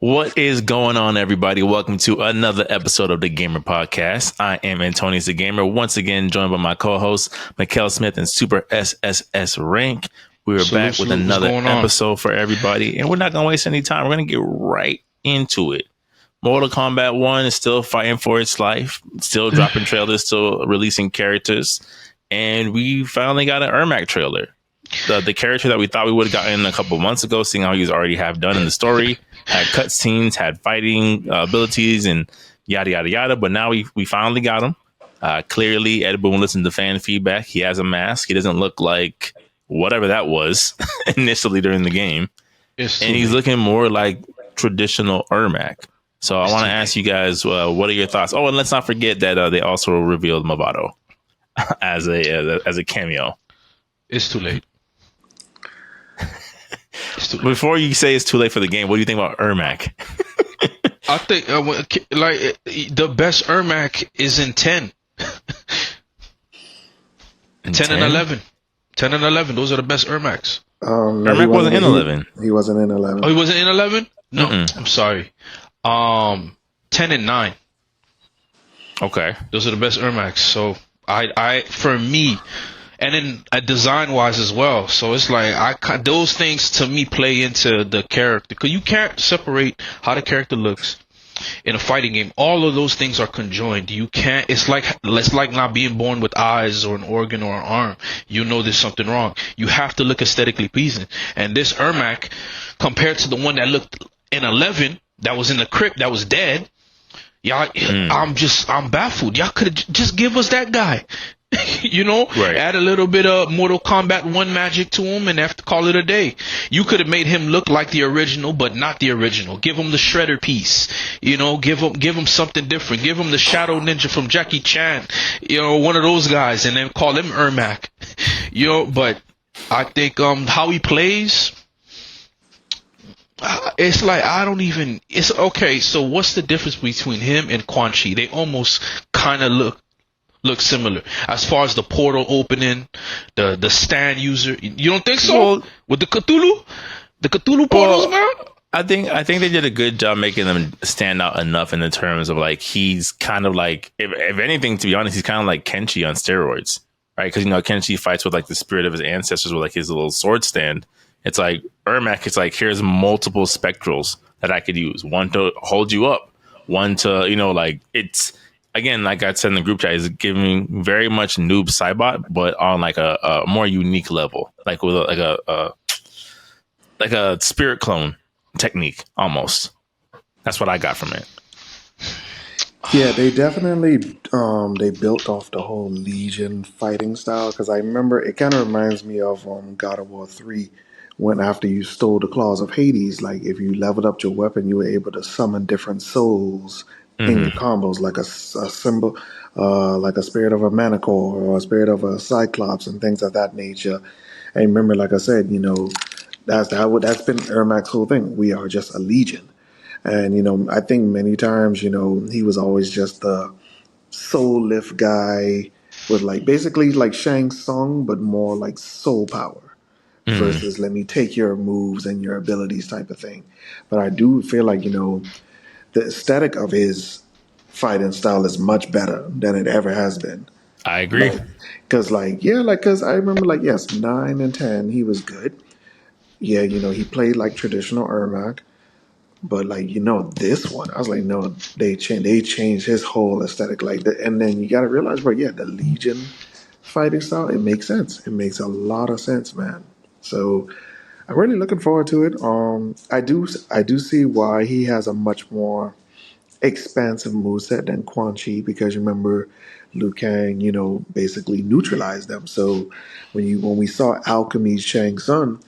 What is going on, everybody? Welcome to another episode of the Gamer Podcast. I am Antonius the Gamer, once again joined by my co-hosts, Mikkel Smith and Super SSS Rank. We are back with another episode for everybody, and we're not going to waste any time. We're going to get right into it. Mortal Kombat 1 is still fighting for its life, still dropping trailers, still releasing characters, and we finally got an Ermac trailer. The character that we thought we would have gotten a couple months ago, seeing how he's already have done in the story, had cutscenes, had fighting abilities, and yada yada yada. But now we finally got him. Clearly, Ed Boon listened to fan feedback. He has a mask. He doesn't look like whatever that was initially during the game, and he's looking more like traditional Ermac. So I want to ask you guys, what are your thoughts? Oh, and let's not forget that they also revealed Movado as a cameo. It's too late. Before you say it's too late for the game, what do you think about Ermac? I think the best Ermac is in 10. 10 and 11. 10 and 11. Those are the best Ermacs. No, Ermac wasn't in 11. He wasn't in 11. Oh, he wasn't in 11? No, I'm sorry. 10 and 9. Okay. Those are the best Ermacs. So I for me, and then design wise as well. So it's like those things to me play into the character, because you can't separate how the character looks in a fighting game. All of those things are conjoined. You can't. It's like not being born with eyes or an organ or an arm. You know there's something wrong. You have to look aesthetically pleasing. And this Ermac, compared to the one that looked in 11, that was in the crypt, that was dead. Y'all, I'm baffled. Y'all could just give us that guy. You know, right. Add a little bit of Mortal Kombat 1 magic to him and have to call it a day. You could have made him look like the original, but not the original. Give him the shredder piece. You know, give him something different. Give him the Shadow Ninja from Jackie Chan. You know, one of those guys, and then call him Ermac. You know, but I think how he plays, it's like it's okay. So what's the difference between him and Quan Chi? They almost kind of look similar as far as the portal opening, the stand user. You don't think so? Well, with the Cthulhu portals, man? I think they did a good job making them stand out enough in the terms of like he's kind of like, if anything, to be honest, he's kind of like Kenshi on steroids, right? Because Kenshi fights with like the spirit of his ancestors with like his little sword stand. It's like Ermac. It's like, here's multiple spectrals that I could use. One to hold you up. One to like it's. Again, like I said in the group chat, is giving very much noob Cybot, but on like a more unique level, like with like a spirit clone technique almost. That's what I got from it. Yeah, they definitely they built off the whole Legion fighting style, because I remember it kind of reminds me of God of War 3, when after you stole the claws of Hades, like if you leveled up your weapon, you were able to summon different souls in your combos, like a symbol, like a spirit of a Manticore or a spirit of a Cyclops and things of that nature. And remember, like I said, that's been Ermac's whole thing. We are just a legion. And, I think many times, he was always just the soul lift guy with like basically like Shang Tsung, but more like soul power versus let me take your moves and your abilities type of thing. But I do feel like, the aesthetic of his fighting style is much better than it ever has been. I agree. Because I remember, like, yes, 9 and 10, he was good. Yeah, he played like traditional Ermac. But like, this one, I was like, no, they changed his whole aesthetic. Like, and then you got to realize, bro, the Legion fighting style, it makes sense. It makes a lot of sense, man. So I'm really looking forward to it. I do see why he has a much more expansive moveset than Quan Chi, because remember Liu Kang, basically neutralized them. So when we saw Alchemy's Shang Tsung,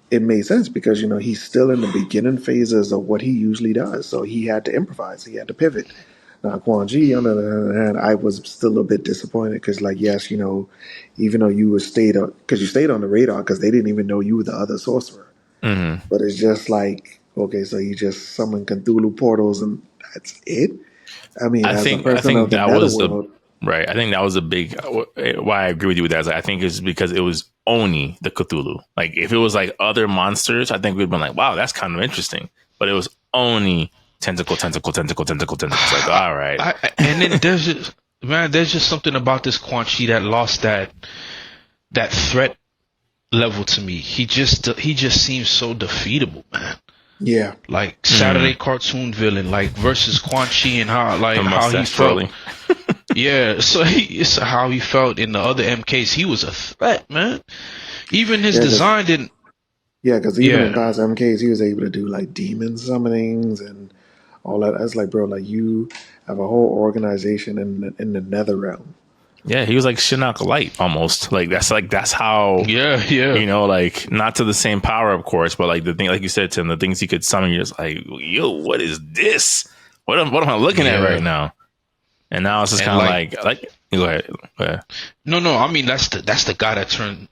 it made sense because he's still in the beginning phases of what he usually does. So he had to improvise, he had to pivot. Now Quan Chi, on the other hand, I was still a bit disappointed because, like, yes, even though you stayed on the radar because they didn't even know you were the other sorcerer. Mm-hmm. But it's just like, okay, so you just summon Cthulhu portals and that's it. I mean, I think that was right. I think that was a big why I agree with you with that. I think it's because it was only the Cthulhu. Like if it was like other monsters, I think we'd been like, wow, that's kind of interesting. But it was Oni tentacle. It's like, all right. And then there's just something about this Quan Chi that lost that threat level to me. He just seems so defeatable, man. Yeah. Like Saturday cartoon villain, like versus Quan Chi and how he felt. Twirling. Yeah, so it's how he felt in the other MKs. He was a threat, man. Even his design didn't. Yeah, because even in past MKs, he was able to do like demon summonings and all that. That's like, bro, like you have a whole organization in the Nether realm. Yeah, he was like Shinnok Light almost. That's how. Yeah. You know, like not to the same power, of course, but like the thing, like you said, Tim, the things he could summon, you're just like, yo, what is this? What am I looking at right now? And now it's just kind of like go ahead. No. I mean, that's the guy that turned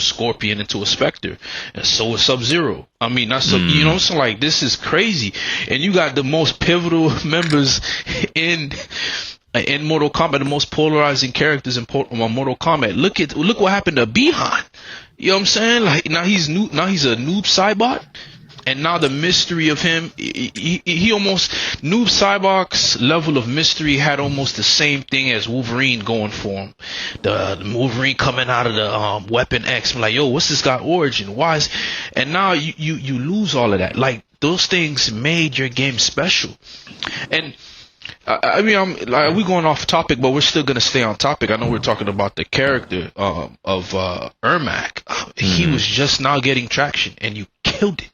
Scorpion into a Spectre, and so is Sub-Zero. I mean, that's you know, so like this is crazy, and you got the most pivotal members in Mortal Kombat, the most polarizing characters in Mortal Kombat. Look what happened to Bihan. You know what I'm saying? Like now he's a noob Cybot. And now the mystery of him, he almost, Noob Saibot's level of mystery had almost the same thing as Wolverine going for him. The Wolverine coming out of the Weapon X, I'm like, yo, what's this guy origin? Why is? And now you lose all of that. Like those things made your game special. And I mean, we're going off topic, but we're still gonna stay on topic. I know we're talking about the character of Ermac. He was just now getting traction, and you killed it.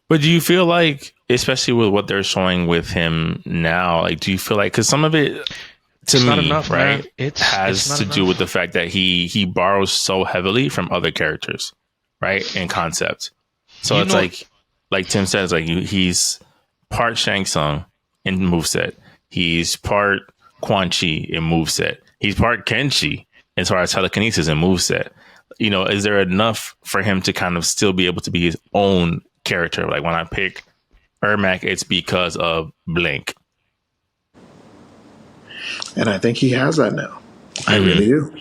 But do you feel like, especially with what they're showing with him now, like, do you feel like, because some of it, to me, not enough, right, has to do with the fact that he borrows so heavily from other characters, right, in concept. So it's like Tim says, like he's part Shang Tsung in moveset. He's part Quan Chi in moveset. He's part Kenshi as far as telekinesis in moveset. You know, is there enough for him to kind of still be able to be his own character? Like when I pick Ermac, it's because of blank. And I think he has that now. I really do.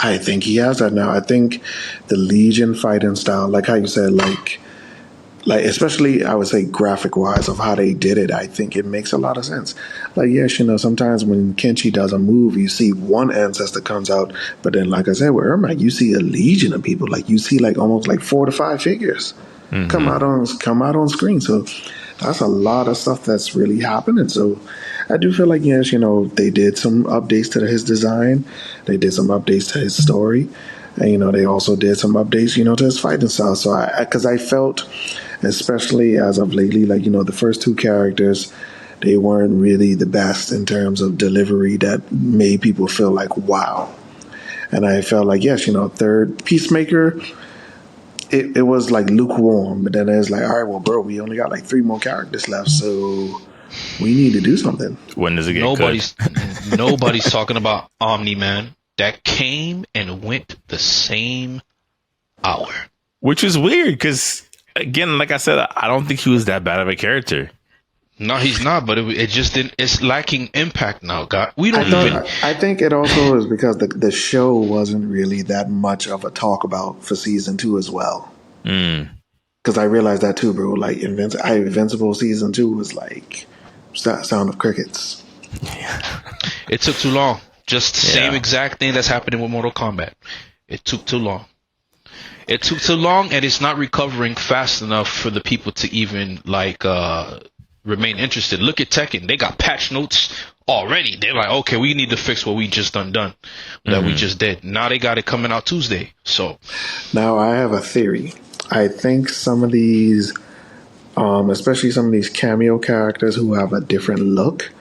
I think he has that now. I think the Legion fighting style, like how you said, like especially I would say graphic wise of how they did it, I think it makes a lot of sense. Like, yes, you know, sometimes when Kenshi does a move, you see one ancestor comes out, but then like I said with Ermac, you see a legion of people. Like you see like almost like 4 to 5 figures come out on screen. So that's a lot of stuff that's really happening. So I do feel like, yes, you know, they did some updates to his design. They did some updates to his story. And, you know, they also did some updates, you know, to his fighting style. So because I felt, especially as of lately, like, you know, the first 2 characters, they weren't really the best in terms of delivery that made people feel like, wow. And I felt like, yes, you know, third Peacemaker, it was like lukewarm. But then it's like, all right, well, bro, we only got like 3 more characters left, so we need to do something. When does it get Nobody's talking about Omni-Man. That came and went the same hour. Which is weird, because, again, like I said, I don't think he was that bad of a character. No, he's not, but it just didn't. It's lacking impact now, God. I think it also is because the show wasn't really that much of a talk about for season 2 as well. Because I realized that too, bro. Like Invincible season 2 was like sound of crickets. Yeah. It took too long. Just the same exact thing that's happening with Mortal Kombat. It took too long. It took too long, and it's not recovering fast enough for the people to even remain interested. Look at Tekken; they got patch notes already. They're like, okay, we need to fix what we just done that we just did. Now they got it coming out Tuesday. So now I have a theory. I think some of these, especially some of these cameo characters who have a different look,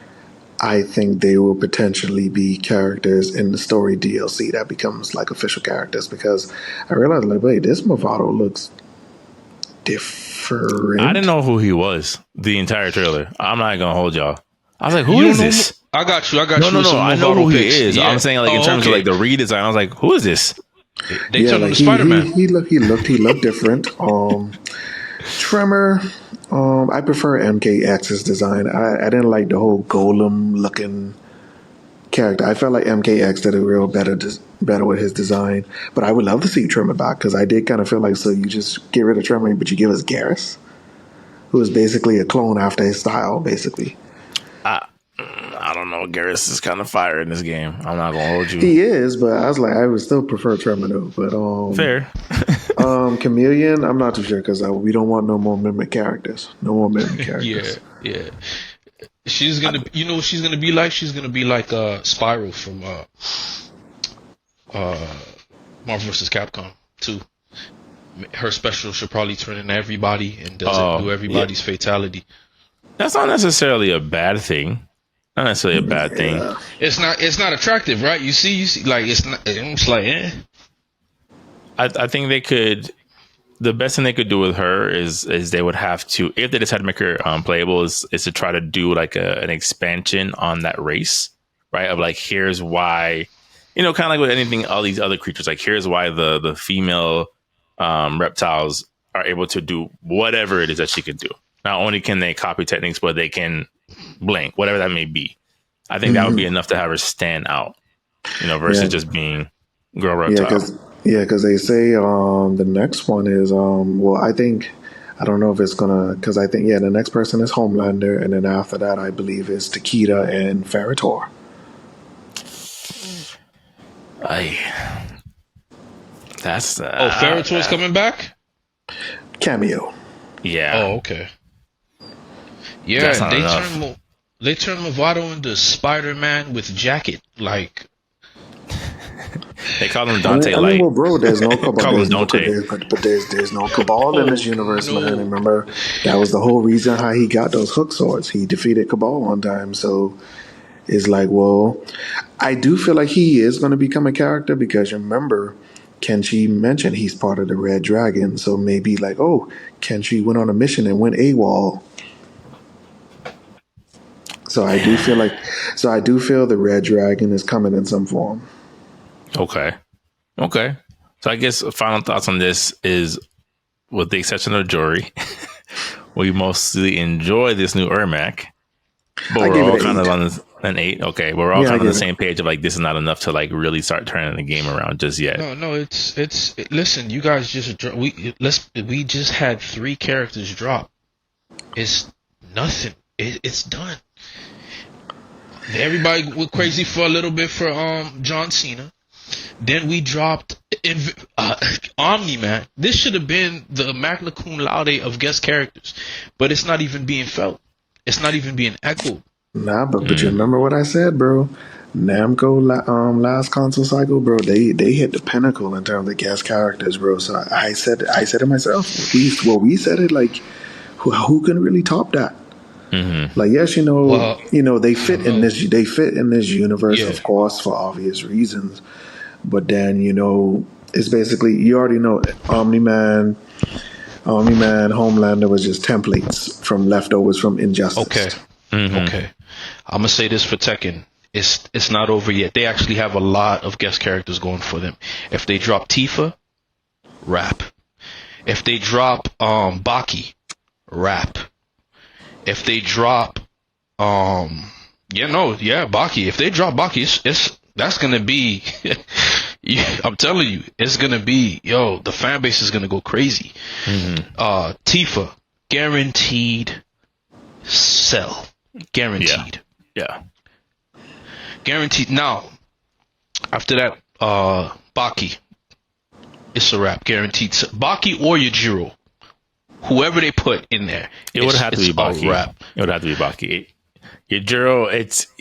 I think they will potentially be characters in the story DLC that becomes like official characters, because I realized, like, wait, this Movado looks different. I didn't know who he was the entire trailer. I'm not gonna hold y'all. I was like, who is this? I got you. No. I know who he is. Yeah. I'm saying, like, in terms of like the redesign, I was like, who is this? They turned him to Spider-Man. He looked different. Tremor. I prefer MKX's design. I didn't like the whole golem looking character. I felt like MKX did a real better with his design. But I would love to see Tremor back because I did kind of feel like, so you just get rid of Tremor, but you give us Garrus, who is basically a clone after his style, basically. I don't know. Garrus is kind of fire in this game. I'm not gonna hold you. He is, but I was like, I would still prefer Tremor though. But Fair. Chameleon, I'm not too sure because we don't want no more mimic characters. No more mimic characters. Yeah. She's gonna, you know, what she's gonna be like. She's gonna be like Spyro from Marvel vs. Capcom 2. Her special should probably turn into everybody and doesn't do everybody's fatality. That's not necessarily a bad thing. Not necessarily a bad thing. It's not attractive, right? You see, like it's not. It's like, I think they could. The best thing they could do with her is they would have to, if they decide to make her playable, is to try to do like an expansion on that race, right? Of like, here's why, kind of like with anything, all these other creatures, like here's why the female reptiles are able to do whatever it is that she could do. Not only can they copy techniques, but they can blink, whatever that may be. I think that would be enough to have her stand out, versus just being girl reptile. Yeah, because they say the next one is I don't know if it's gonna, because I think the next person is Homelander, and then after that I believe is Takeda and Ferritor. That's Ferritor's coming back? Cameo. Yeah. Oh, okay. Yeah, they turned Movado into Spider-Man with jacket, like. They call him Dante I mean, well, bro, there's no Cabal. Call him Dante. But there's no Cabal in this universe, man. Remember, that was the whole reason how he got those hook swords. He defeated Cabal one time, so it's like, well, I do feel like he is going to become a character because remember, Kenshi mentioned he's part of the Red Dragon, so maybe like, oh, Kenshi went on a mission and went AWOL. So I do feel the Red Dragon is coming in some form. Okay. So I guess final thoughts on this is, with the exception of Jory, we mostly enjoy this new Ermac, but we're all kind of on an 8. Okay, we're all kind of on the same page of like, this is not enough to like really start turning the game around just yet. No, it's listen, you guys we just had 3 characters drop. It's nothing. It's done. Everybody went crazy for a little bit for John Cena. Then we dropped Omni-Man. This should have been the magna cum laude of guest characters, but it's not even being felt. It's not even being echoed. Nah, but you remember what I said, bro? Namco last console cycle, bro. They hit the pinnacle in terms of guest characters, bro. So I said it myself. We said it like, who can really top that? Mm-hmm. Like, yes, they fit in this. They fit in this universe, of course, for obvious reasons. But then, it's basically, you already know, Omni-Man, Homelander was just templates from leftovers from Injustice. Okay. Mm-hmm. Okay. I'm gonna say this for Tekken. It's not over yet. They actually have a lot of guest characters going for them. If they drop Tifa, rap. If they drop Baki, rap. If they drop Baki. If they drop Baki, that's gonna be I'm telling you, it's gonna be, the fan base is gonna go crazy. Mm-hmm. Tifa, guaranteed sell. Guaranteed. Yeah. Guaranteed. Now, after that, Baki, it's a wrap. Guaranteed. Baki or Yujiro, whoever they put in there, it would have to be Baki. It would have to be Baki. Yujiro,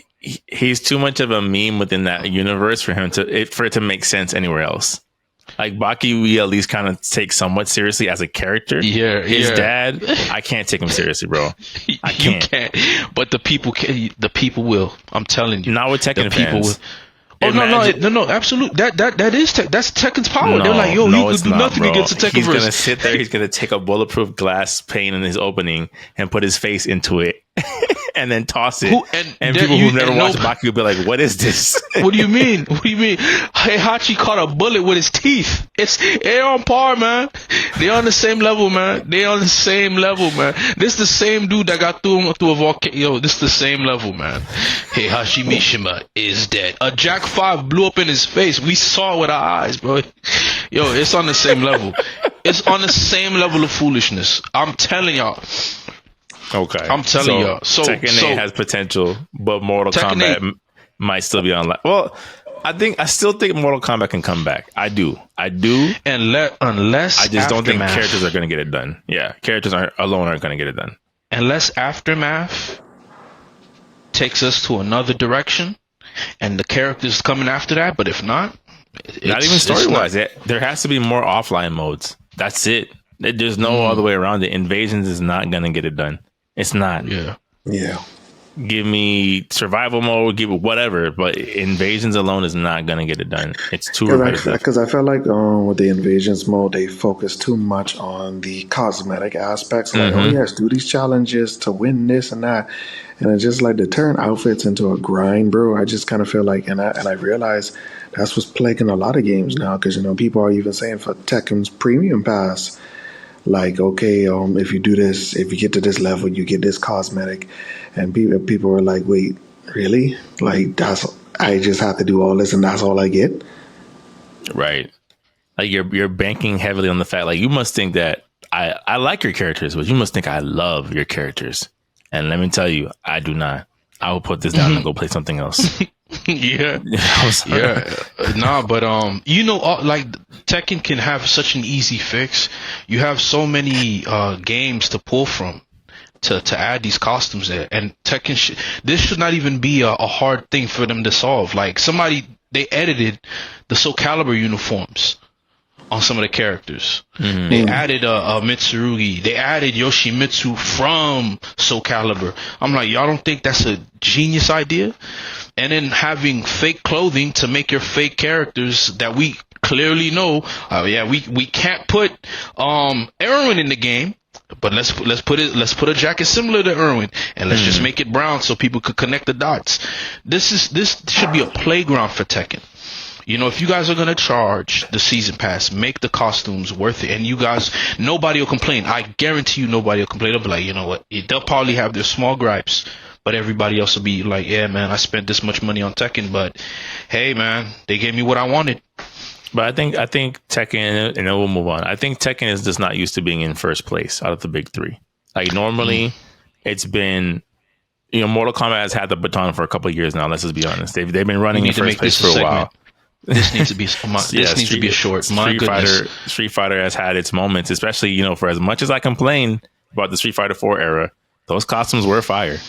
he's too much of a meme within that universe for it to make sense anywhere else. Like Baki, we at least kind of take somewhat seriously as a character. Yeah, his dad, I can't take him seriously, bro. I can't. You can't. But the people can. The people will. I'm telling you. Not with Tekken fans. Oh, no, absolutely. That's Tekken's power. They're like, you can do nothing against the Tekkenverse. He's gonna sit there. He's gonna take a bulletproof glass pane in his opening and put his face into it and then toss it. And there- people you- who've never and watched no- Baki will be like, "What is this?" What do you mean? What do you mean? Heihachi caught a bullet with his teeth. They're on par, man. They on the same level, man. They on the same level, man. This the same dude that got through a volcano. Yo, this the same level, man. Heihachi Mishima is dead. A Jack 5 blew up in his face. We saw it with our eyes, bro. Yo, it's on the same level. It's on the same level of foolishness. I'm telling y'all. Okay, I'm telling y'all. So Tekken 8 has potential, but Mortal Kombat might still be on. Well, I still think Mortal Kombat can come back. I do. Unless I just don't think Aftermath- characters are going to get it done. Yeah, characters alone aren't going to get it done. Unless Aftermath takes us to another direction, and the characters coming after that. But if not, Not even story wise. There has to be more offline modes. That's it. There's no other way around it. Invasions is not going to get it done. It's not. Yeah. Give me survival mode, give it whatever, but invasions alone is not going to get it done. It's too repetitive. Because I felt like with the invasions mode, they focus too much on the cosmetic aspects. Like, oh yes, do these challenges to win this and that, and it's just like to turn outfits into a grind, bro. I just kind of feel like, and I realize that's what's plaguing a lot of games now. Because people are even saying for Tekken's Premium Pass, like, okay, if you do this, if you get to this level, you get this cosmetic, and people are like, wait, really? Like I just have to do all this, and that's all I get? Right. Like you're banking heavily on the fact, like you must think that I like your characters, but you must think I love your characters. And let me tell you, I do not. I will put this down and go play something else. Yeah. Nah, but like Tekken can have such an easy fix. You have so many games to pull from to add these costumes there, and Tekken this should not even be a hard thing for them to solve. Like they edited the Soul Calibur uniforms on some of the characters. They added Mitsurugi. They added Yoshimitsu from Soul Calibur. I'm like, y'all don't think that's a genius idea? And then having fake clothing to make your fake characters that we clearly know. We can't put Erwin in the game, but let's put a jacket similar to Erwin, and let's just make it brown so people could connect the dots. This should be a playground for Tekken. If you guys are going to charge the season pass, make the costumes worth it. And you guys, nobody will complain. I guarantee you nobody will complain. They'll be like, you know what? They'll probably have their small gripes, but everybody else will be like, yeah, man, I spent this much money on Tekken, but hey, man, they gave me what I wanted. But I think Tekken, and then we'll move on. I think Tekken is just not used to being in first place out of the big three. Like normally it's been, Mortal Kombat has had the baton for a couple of years now. Let's just be honest. They've been running in first place for a while. This needs to be a short. Street Fighter has had its moments, especially for as much as I complain about the Street Fighter 4 era, those costumes were fire.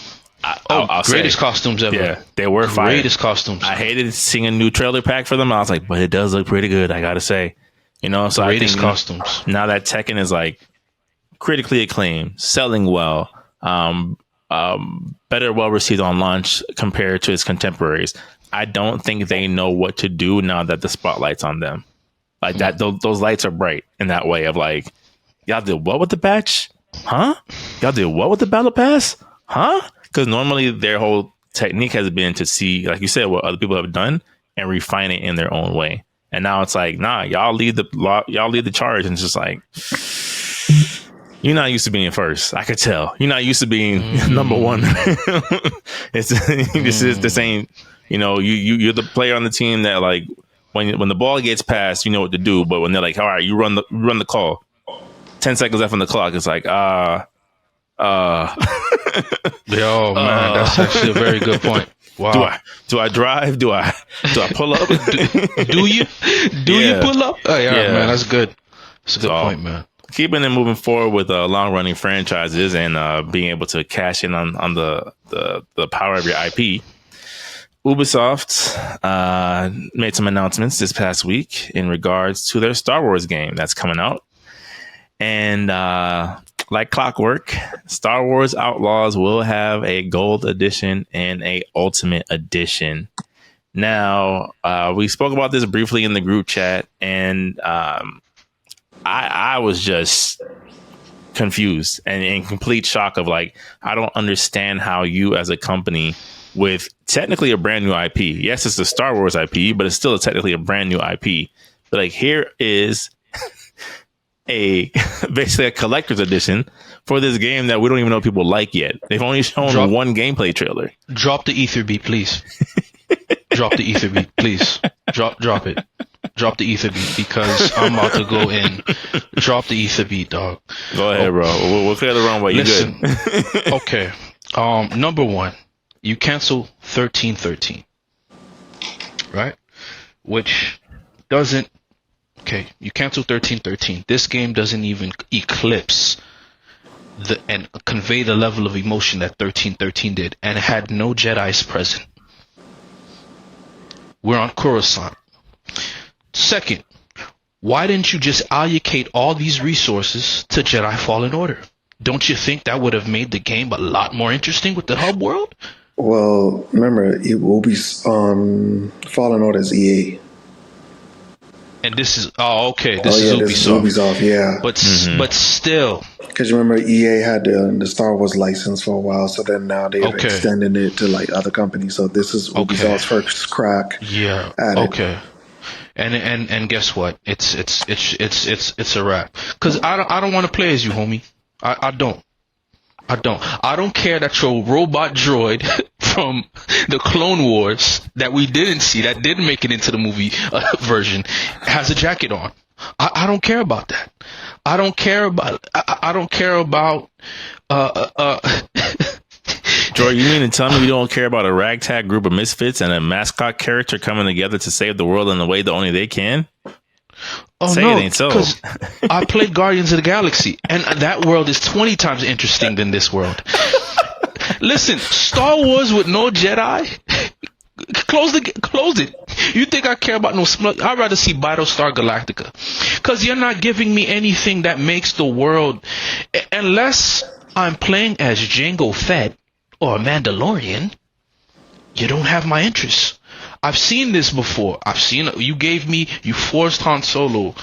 I'll greatest say, costumes ever. Yeah, they were fire. Greatest costumes. I hated seeing a new trailer pack for them. I was like, but it does look pretty good. I gotta say, So greatest I think costumes. Now that Tekken is like critically acclaimed, selling well, better well received on launch compared to its contemporaries. I don't think they know what to do now that the spotlight's on them. Like that, those lights are bright in that way of like, y'all did what with the patch? Huh? Y'all did what with the battle pass? Huh? Because normally their whole technique has been to see, like you said, what other people have done and refine it in their own way. And now it's like, nah, y'all lead the charge, and it's just like, you're not used to being first. I could tell you're not used to being number one. This ain't. You're the player on the team that like when the ball gets passed, you know what to do. But when they're like, all right, you run the call. 10 seconds left on the clock. It's like, Yo, man, that's actually a very good point. Wow. Do I drive? Do I pull up? do you pull up? Oh yeah, man, that's good. That's a good point, man. Keeping it moving forward with long running franchises and being able to cash in on the power of your IP. Ubisoft made some announcements this past week in regards to their Star Wars game that's coming out. And like clockwork, Star Wars Outlaws will have a gold edition and a ultimate edition. Now, we spoke about this briefly in the group chat, and I was just confused and in complete shock of like, I don't understand how you as a company with technically a brand new IP. Yes, it's a Star Wars IP, but it's still technically a brand new IP. But like, here is basically a collector's edition for this game that we don't even know people like yet. They've only shown one gameplay trailer. Drop the ether beat, please. Drop the ether beat, please. Drop it. Drop the ether beat because I'm about to go in. Drop the ether beat, dog. Go ahead, bro. We'll clear the runway. You good? Okay. Number one, you cancel 1313, right? Which doesn't. Okay, you cancel 1313. This game doesn't even eclipse and convey the level of emotion that 1313 did, and it had no Jedi's present. We're on Coruscant. Second, why didn't you just allocate all these resources to Jedi Fallen Order? Don't you think that would have made the game a lot more interesting with the hub world? Well, remember, it will be Fallen Order is EA. And this is okay. This is Ubisoft, yeah. But still, because you remember EA had the Star Wars license for a while, so then now they're extending it to like other companies. So this is Ubisoft's first crack. Yeah. At it. And guess what? It's a wrap. Because I don't want to play as you, homie. I don't. I don't care that your robot droid from the Clone Wars that we didn't see, that didn't make it into the movie version, has a jacket on. I don't care about that. I don't care about. Joy, you mean to tell me you don't care about a ragtag group of misfits and a mascot character coming together to save the world in the way that only they can? Oh, Say no, it ain't so. because I played Guardians of the Galaxy, and that world is 20 times interesting than this world. Listen, Star Wars with no Jedi, close it. You think I care about no smug? I'd rather see Battlestar Galactica, because you're not giving me anything that makes the world, unless I'm playing as Jango Fett or a Mandalorian. You don't have my interest. I've seen this before. You forced Han Solo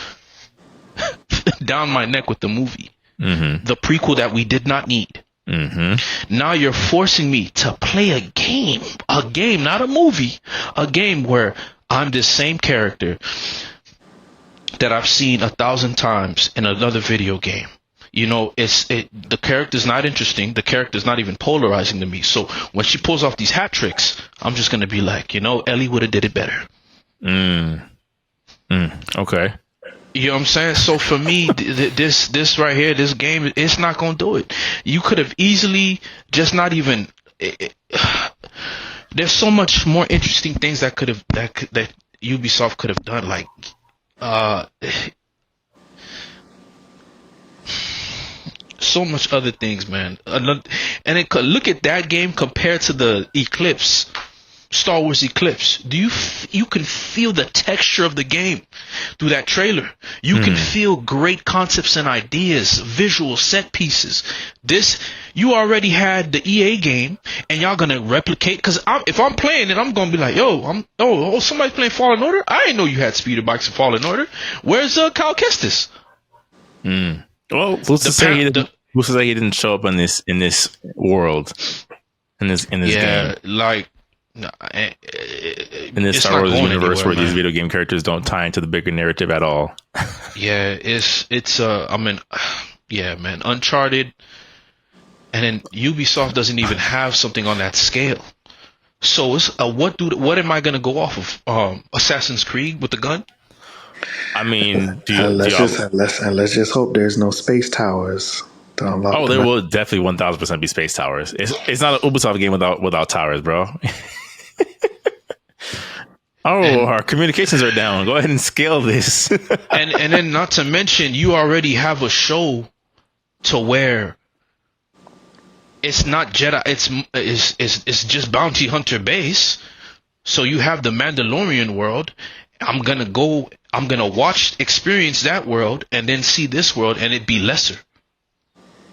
down my neck with the movie. Mm-hmm. The prequel that we did not need. Mm-hmm. Now you're forcing me to play a game, not a movie, a game where I'm this same character that I've seen 1,000 times in another video game. You know, the character's not interesting. The character's not even polarizing to me. So when she pulls off these hat tricks, I'm just going to be like, Ellie would have did it better. Okay. You know what I'm saying? So for me, this right here, this game, it's not going to do it. You could have easily just not even... there's so much more interesting things that Ubisoft could have done. Like... so much other things, man. And look at that game compared to the Eclipse, Star Wars Eclipse. You can feel the texture of the game through that trailer. You can feel great concepts and ideas, visual set pieces. You already had the EA game, and y'all gonna replicate. Because if I'm playing it, I'm gonna be like, somebody's playing Fallen Order. I didn't know you had speeder bikes in Fallen Order. Where's Cal Kestis? Well, who's to say he didn't show up in this world, in this game? Like in this Star Wars universe where these video game characters don't tie into the bigger narrative at all. Yeah, man, Uncharted, and then Ubisoft doesn't even have something on that scale. So it's what am I gonna go off of? Assassin's Creed with the gun? I mean, let's just hope there's no space towers to unlock. Oh, there will definitely 1,000% be space towers. It's not an Ubisoft game without towers, bro. Our communications are down. Go ahead and scale this. and then not to mention, you already have a show to where it's not Jedi. It's just bounty hunter base. So you have the Mandalorian world. I'm gonna experience that world, and then see this world, and it be lesser.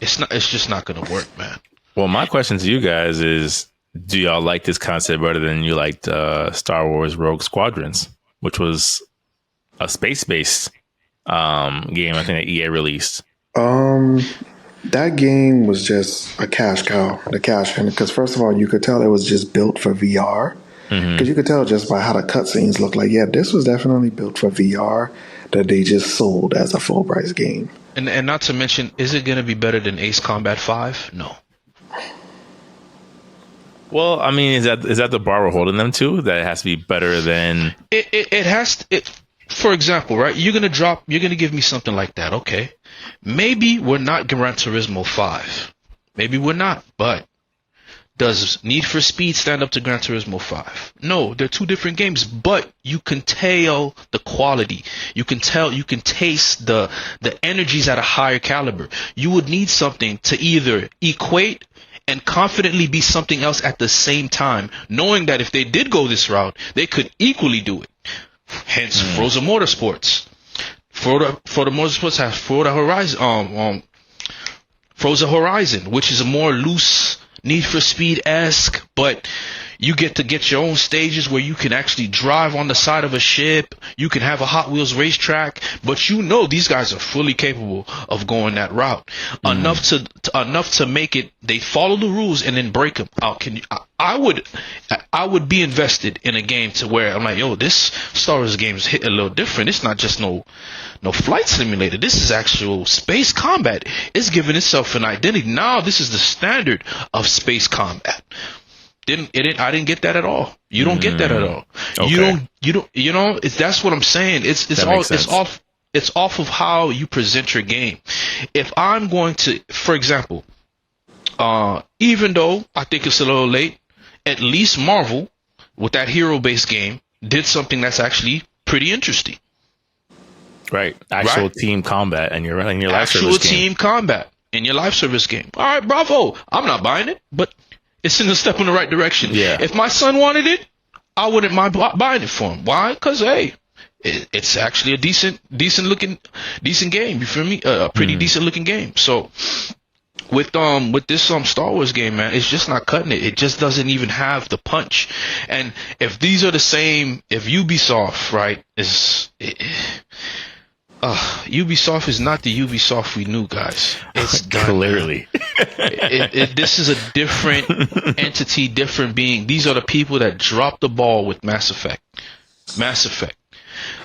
It's just not gonna work, man. Well, my question to you guys is, do y'all like this concept better than you liked Star Wars Rogue Squadrons, which was a space-based game, I think that EA released? That game was just a cash cow, the cash in. Because first of all, you could tell it was just built for VR. Because you could tell just by how the cutscenes look like, yeah, this was definitely built for VR that they just sold as a full price game. And not to mention, is it going to be better than Ace Combat 5? No. Well, I mean, is that the bar we're holding them to? That it has to be better than It has to. For example, right? You're gonna give me something like that. Okay, maybe we're not Gran Turismo 5. Maybe we're not. But does Need for Speed stand up to Gran Turismo 5? No, they're two different games. But you can tell the quality. You can taste the energies at a higher caliber. You would need something to either equate and confidently be something else at the same time, knowing that if they did go this route, they could equally do it. Hence, Forza Motorsports. Forza Motorsports has Forza Horizon, which is a more loose Need for Speed-esque, but you get to get your own stages where you can actually drive on the side of a ship. You can have a Hot Wheels racetrack, but you know these guys are fully capable of going that route enough to make it. They follow the rules and then break them out. I would be invested in a game to where I'm like, yo, this Star Wars game is hit a little different. It's not just no flight simulator. This is actual space combat. It's giving itself an identity. Now this is the standard of space combat. I didn't get that at all. You don't get that at all. Okay. You know, that's what I'm saying. It's off of how you present your game. If I'm going to, for example, even though I think it's a little late, at least Marvel with that hero-based game did something that's actually pretty interesting. right actual team combat and your live Actual service game. team combat in your live service game. All right, bravo. I'm not buying it, but it's in a step in the right direction. Yeah. If my son wanted it, I wouldn't mind buying it for him. Why? Because hey, it's actually a decent game. You feel me? A pretty decent looking game. So with this Star Wars game, man, it's just not cutting it. It just doesn't even have the punch. And if these are the same, if Ubisoft, right, Ubisoft is not the Ubisoft we knew, guys. It's done. Clearly. This is a different entity, different being. These are the people that dropped the ball with Mass Effect. Mass Effect.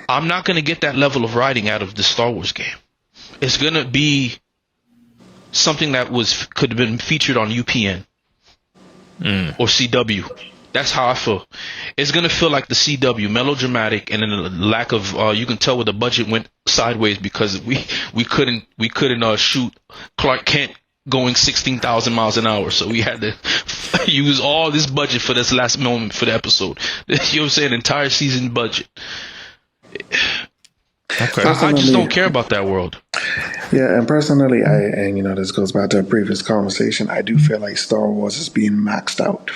I'm not going to get that level of writing out of the Star Wars game. It's going to be something that could have been featured on UPN or CW. That's how I feel. It's gonna feel like the CW, melodramatic, and then a lack of. You can tell where the budget went sideways because we couldn't shoot Clark Kent going 16,000 miles an hour, so we had to use all this budget for this last moment for the episode. You know what I'm saying? Entire season budget. Okay. I just don't care about that world. Yeah, and personally, this goes back to a previous conversation. I do feel like Star Wars is being maxed out.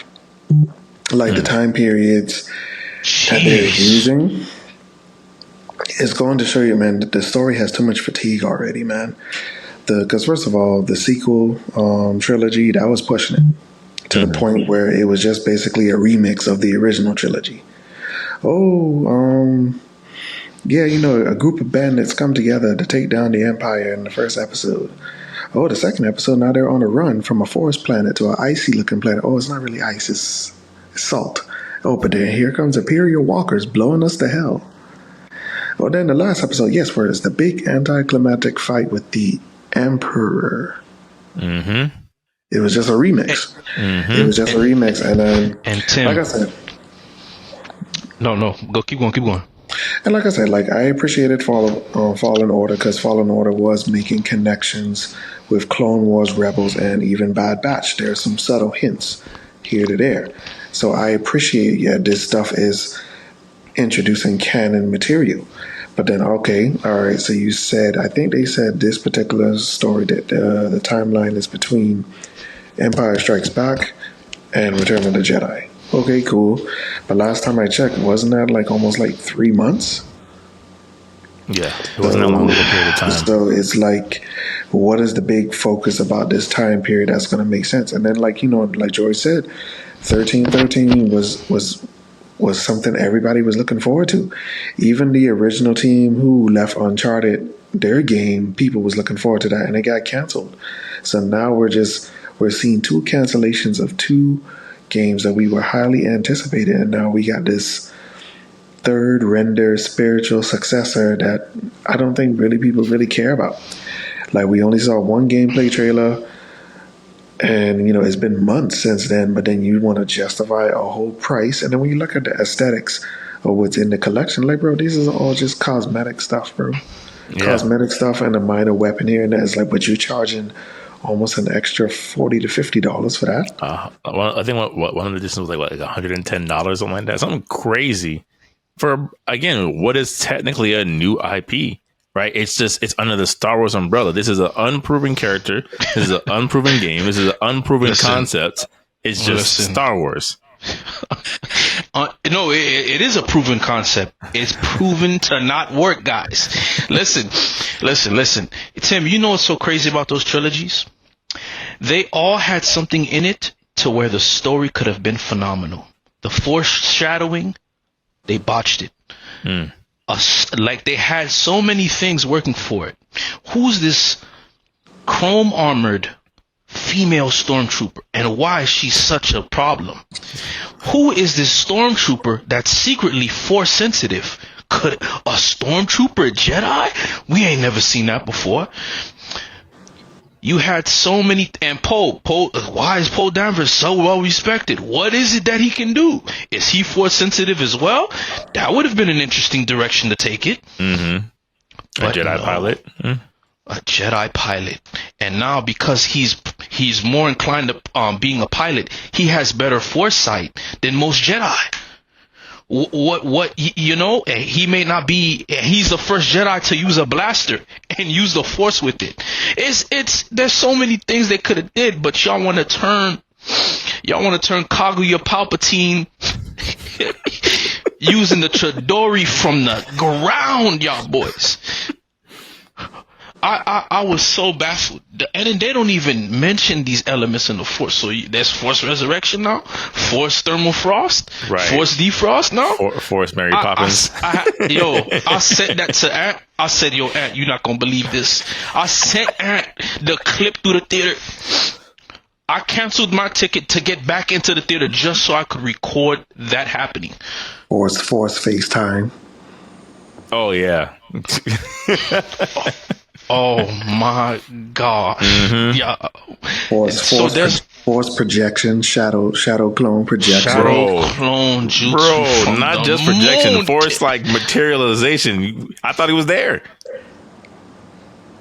Like the time periods that they're using, it's going to show you, man, that the story has too much fatigue already, man. Because first of all, the sequel trilogy, that was pushing it to the point where it was just basically a remix of the original trilogy. A group of bandits come together to take down the Empire in the first episode. Oh, the second episode, now they're on a run from a forest planet to an icy-looking planet. Oh, it's not really ice, it's salt. Oh, but then here comes Imperial walkers blowing us to hell. Oh, then the last episode, yes, where it's the big anticlimactic fight with the Emperor. Mm-hmm. It was just a remix. It was just a remix. And Tim, like I said, no, keep going. And like I said, I appreciated Fallen Order because Fallen Order was making connections with Clone Wars, Rebels, and even Bad Batch. There's some subtle hints here to there. So I appreciate, this stuff is introducing canon material. But then, okay, all right, so you said, I think they said this particular story that the timeline is between Empire Strikes Back and Return of the Jedi. Okay, cool. But last time I checked, wasn't that almost 3 months? Yeah, it wasn't that long of a period of time. So it's what is the big focus about this time period that's going to make sense? And then, like George said, 1313 was something everybody was looking forward to. Even the original team who left Uncharted, their game, people was looking forward to that, and it got canceled. So now we're seeing two cancellations of two games that we were highly anticipated, and now we got this third render spiritual successor that I don't think really people really care about. Like, we only saw one gameplay trailer, and it's been months since then, but then you want to justify a whole price, and then when you look at the aesthetics of what's in the collection, like, bro, this is all just cosmetic stuff, bro. Yeah. Cosmetic stuff and a minor weapon here and there. It's like, but you're charging almost an extra $40 to $50 for that. Well, I think one of the editions was like $110, something like that, something crazy for, again, what is technically a new IP. Right, it's under the Star Wars umbrella. This is an unproven character. This is an unproven game. This is an unproven concept. It's just Star Wars. No, it is a proven concept. It's proven to not work, guys. Listen. Tim, you know what's so crazy about those trilogies? They all had something in it to where the story could have been phenomenal. The foreshadowing, they botched it. Like, they had so many things working for it. Who's this chrome armored female stormtrooper, and why is she such a problem? Who is this stormtrooper that's secretly force sensitive? Could a stormtrooper, a Jedi? We ain't never seen that before. You had so many, and Poe, why is Poe Dameron so well respected? What is it that he can do? Is he force sensitive as well? That would have been an interesting direction to take it. Mm-hmm. A Jedi pilot. A Jedi pilot. And now, because he's more inclined to being a pilot, he has better foresight than most Jedi. He may not be, he's the first Jedi to use a blaster and use the Force with it. There's so many things they could have did, but y'all want to turn Kaguya Palpatine using the Chidori from the ground, y'all boys. I was so baffled. And then they don't even mention these elements in the Force. So there's Force Resurrection now, Force Thermal Frost, right. Force Defrost now, Force Mary Poppins. I sent that to Aunt. I said, yo, Aunt, you're not going to believe this. I sent Aunt the clip through the theater. I canceled my ticket to get back into the theater just so I could record that happening. Force FaceTime. Oh, yeah. Oh my God! Mm-hmm. Yeah. Force projection, shadow clone projection. Shadow clone jutsu. Bro, not just projection. Force like materialization. I thought he was there.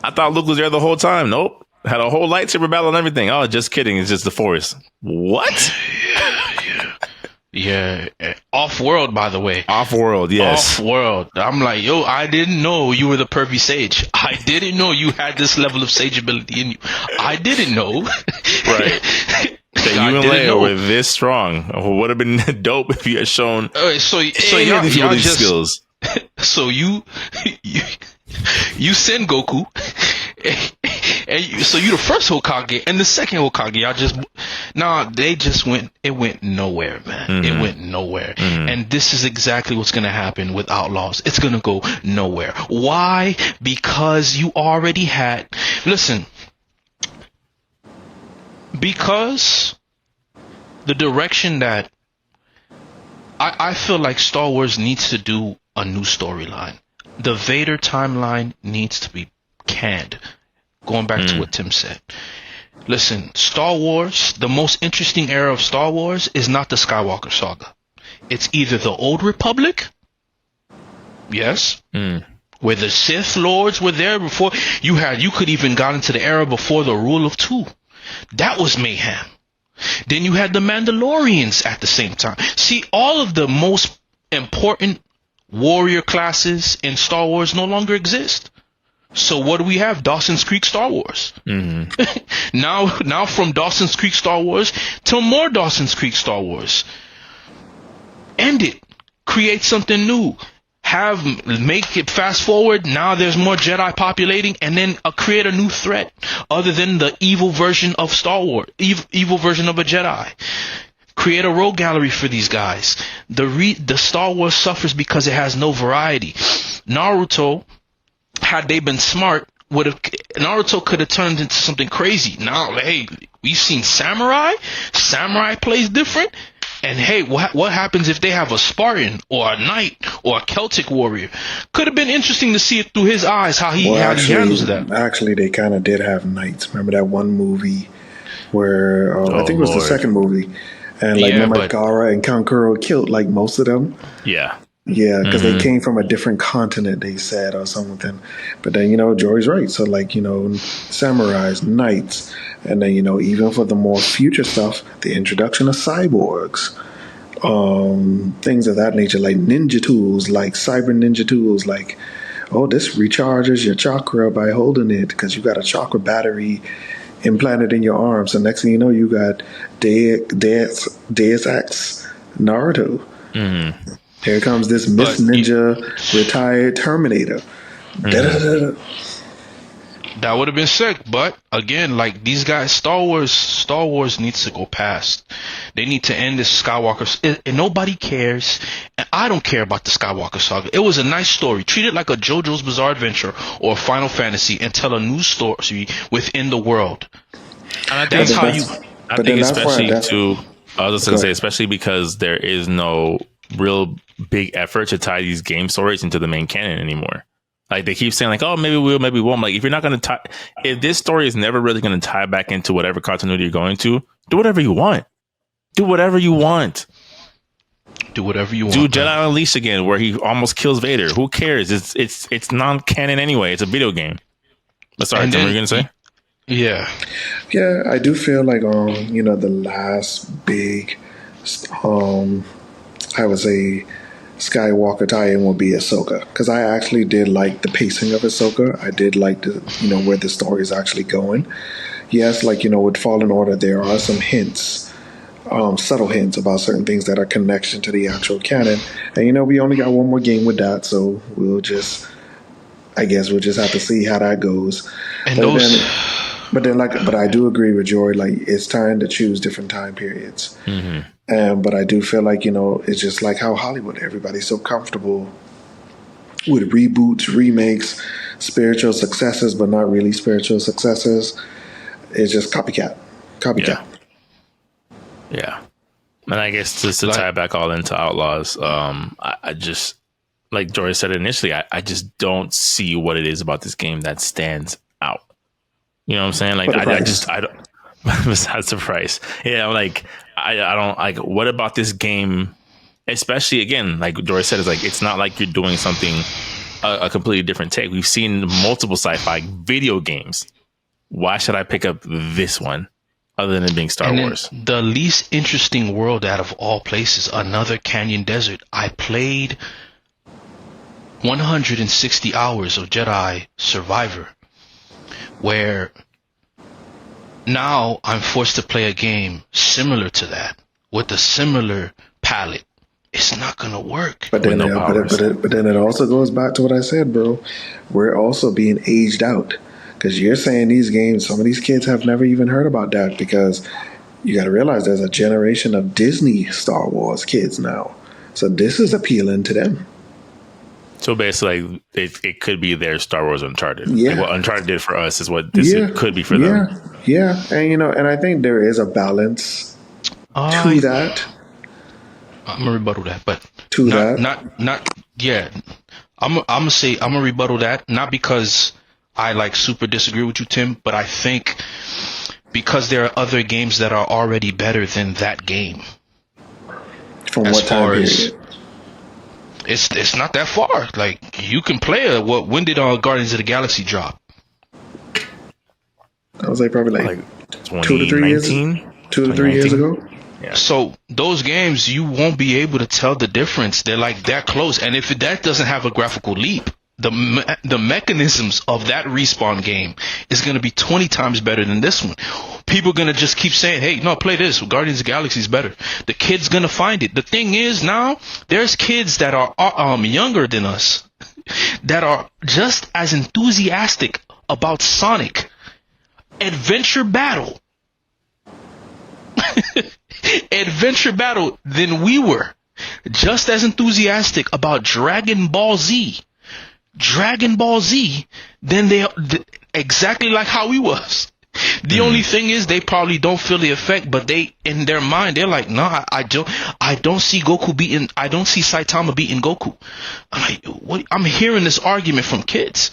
I thought Luke was there the whole time. Nope. Had a whole lightsaber battle and everything. Oh, just kidding. It's just the Force. What? Yeah, off-world, by the way. Off-world, yes. Off-world. I'm like, yo, I didn't know you were the pervy sage. I didn't know you had this level of sage ability in you. I didn't know. Right. That you and Leia were this strong. Would have been dope if you had shown so y'all just skills. So you send Goku, and so you the first Hokage and the second Hokage. It went nowhere, man. Mm-hmm. It went nowhere. Mm-hmm. And this is exactly what's going to happen with Outlaws. It's going to go nowhere. Why? Because you already had, listen, because the direction that I feel like Star Wars needs to do a new storyline. The Vader timeline needs to be canned. Going back to what Tim said. Listen, Star Wars, the most interesting era of Star Wars is not the Skywalker saga. It's either the Old Republic, yes, where the Sith Lords were there before. You could even got into the era before the Rule of Two. That was mayhem. Then you had the Mandalorians at the same time. See, all of the most important warrior classes in Star Wars no longer exist. So what do we have? Dawson's Creek Star Wars. Mm-hmm. now from Dawson's Creek Star Wars to more Dawson's Creek Star Wars. End it. Create something new. Make it fast forward. Now there's more Jedi populating, and then create a new threat other than the evil version of Star Wars, evil version of a Jedi. Create a rogue gallery for these guys. The Star Wars suffers because it has no variety. Naruto, had they been smart, would have Naruto could have turned into something crazy. Now, hey, we've seen Samurai. Samurai plays different. And hey, what happens if they have a Spartan or a knight or a Celtic warrior? Could have been interesting to see it through his eyes how he handles that. Actually, they kind of did have knights. Remember that one movie where I think it was the second movie, and like remember Gaara and Kankuro killed like most of them. Yeah. Yeah, because they came from a different continent, they said, or something. But then, Jory's right. So, like, samurais, knights, and then, even for the more future stuff, the introduction of cyborgs, things of that nature, like ninja tools, like cyber ninja tools, like, oh, this recharges your chakra by holding it because you got a chakra battery implanted in your arm. So, next thing you know, you got Deus Ex Naruto. Mm-hmm. Here comes this Miss Ninja retired Terminator. Mm-hmm. That would have been sick, but again, like these guys, Star Wars needs to go past. They need to end this Skywalker, and nobody cares. And I don't care about the Skywalker saga. It was a nice story. Treat it like a JoJo's Bizarre Adventure or Final Fantasy, and tell a new story within the world. And I think I think especially too. I was just gonna say, especially because there is no real big effort to tie these game stories into the main canon anymore. Like they keep saying like, oh, maybe we'll, maybe we won't. Like if you're not going to tie, if this story is never really going to tie back into whatever continuity you're going to, do whatever you want. Do whatever you want. Do whatever you want. Do Jedi Unleashed again, where he almost kills Vader. Who cares? It's non-canon anyway. It's a video game. But sorry, Tim, what were you going to say? Yeah, I do feel like the last big I would say Skywalker tie-in will be Ahsoka, because I actually did like the pacing of Ahsoka. I did like the where the story is actually going. Yes, like with Fallen Order, there are some hints, subtle hints about certain things that are connection to the actual canon. And we only got one more game with that, so I guess we'll just have to see how that goes. And but I do agree with Joy. Like it's time to choose different time periods. Mm-hmm. But I do feel like, it's just like how Hollywood, everybody's so comfortable with reboots, remakes, spiritual successes, but not really spiritual successes. It's just copycat. Yeah. And I guess just to tie it back all into Outlaws, I just, like Jory said initially, I just don't see what it is about this game that stands out. You know what I'm saying? Like, I don't. Besides the price, like I don't like. What about this game? Especially again, like Jory said, is like it's not like you're doing something a completely different take. We've seen multiple sci-fi video games. Why should I pick up this one other than it being Star Wars? The least interesting world out of all places, another canyon desert. I played 160 hours of Jedi Survivor, where now I'm forced to play a game similar to that with a similar palette. It's not gonna work. But then, but then it also goes back to what I said, bro. We're also being aged out, because you're saying these games. Some of these kids have never even heard about that, because you got to realize there's a generation of Disney Star Wars kids now. So this is appealing to them. So basically, it could be their Star Wars Uncharted. Yeah. Like what Uncharted did for us is what this could be for them. Yeah, and and I think there is a balance to that. I'm gonna rebuttal that, but not. Yeah, I'm gonna rebuttal that, not because I like super disagree with you, Tim, but I think because there are other games that are already better than that game. From what time period? It's not that far. Like you can play when did Guardians of the Galaxy drop? I was like probably like 2 to 3 years. 2 to 3 years ago. Yeah. So those games, you won't be able to tell the difference. They're like that close, and if that doesn't have a graphical leap, the mechanisms of that Respawn game is going to be 20 times better than this one. People are going to just keep saying, hey, no, play this. Guardians of the Galaxy is better. The kid's going to find it. The thing is now, there's kids that are younger than us that are just as enthusiastic about Sonic Adventure Battle than we were. Just as enthusiastic about Dragon Ball Z, then exactly like how we was. The only thing is they probably don't feel the effect, but they, in their mind, they're like, no, I don't see Goku beating, I don't see Saitama beating Goku. I'm like, what? I'm hearing this argument from kids.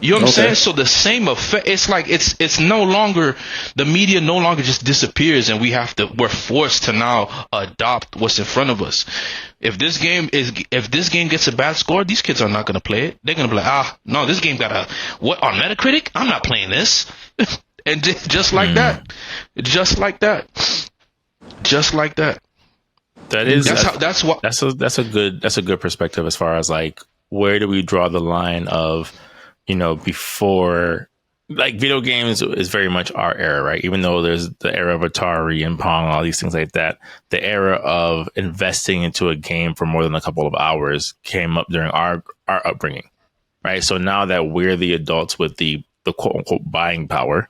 You know what I'm saying? So the same effect, it's like, it's no longer, the media no longer just disappears and we're forced to now adopt what's in front of us. If this game gets a bad score, these kids are not going to play it. They're going to be like, no, this game got what, on Metacritic? I'm not playing this. And just like that. Just like that. That's a good perspective as far as like, where do we draw the line of, before, like, video games is very much our era, right? Even though there's the era of Atari and Pong, all these things like that, the era of investing into a game for more than a couple of hours came up during our upbringing, right? So now that we're the adults with the quote unquote buying power,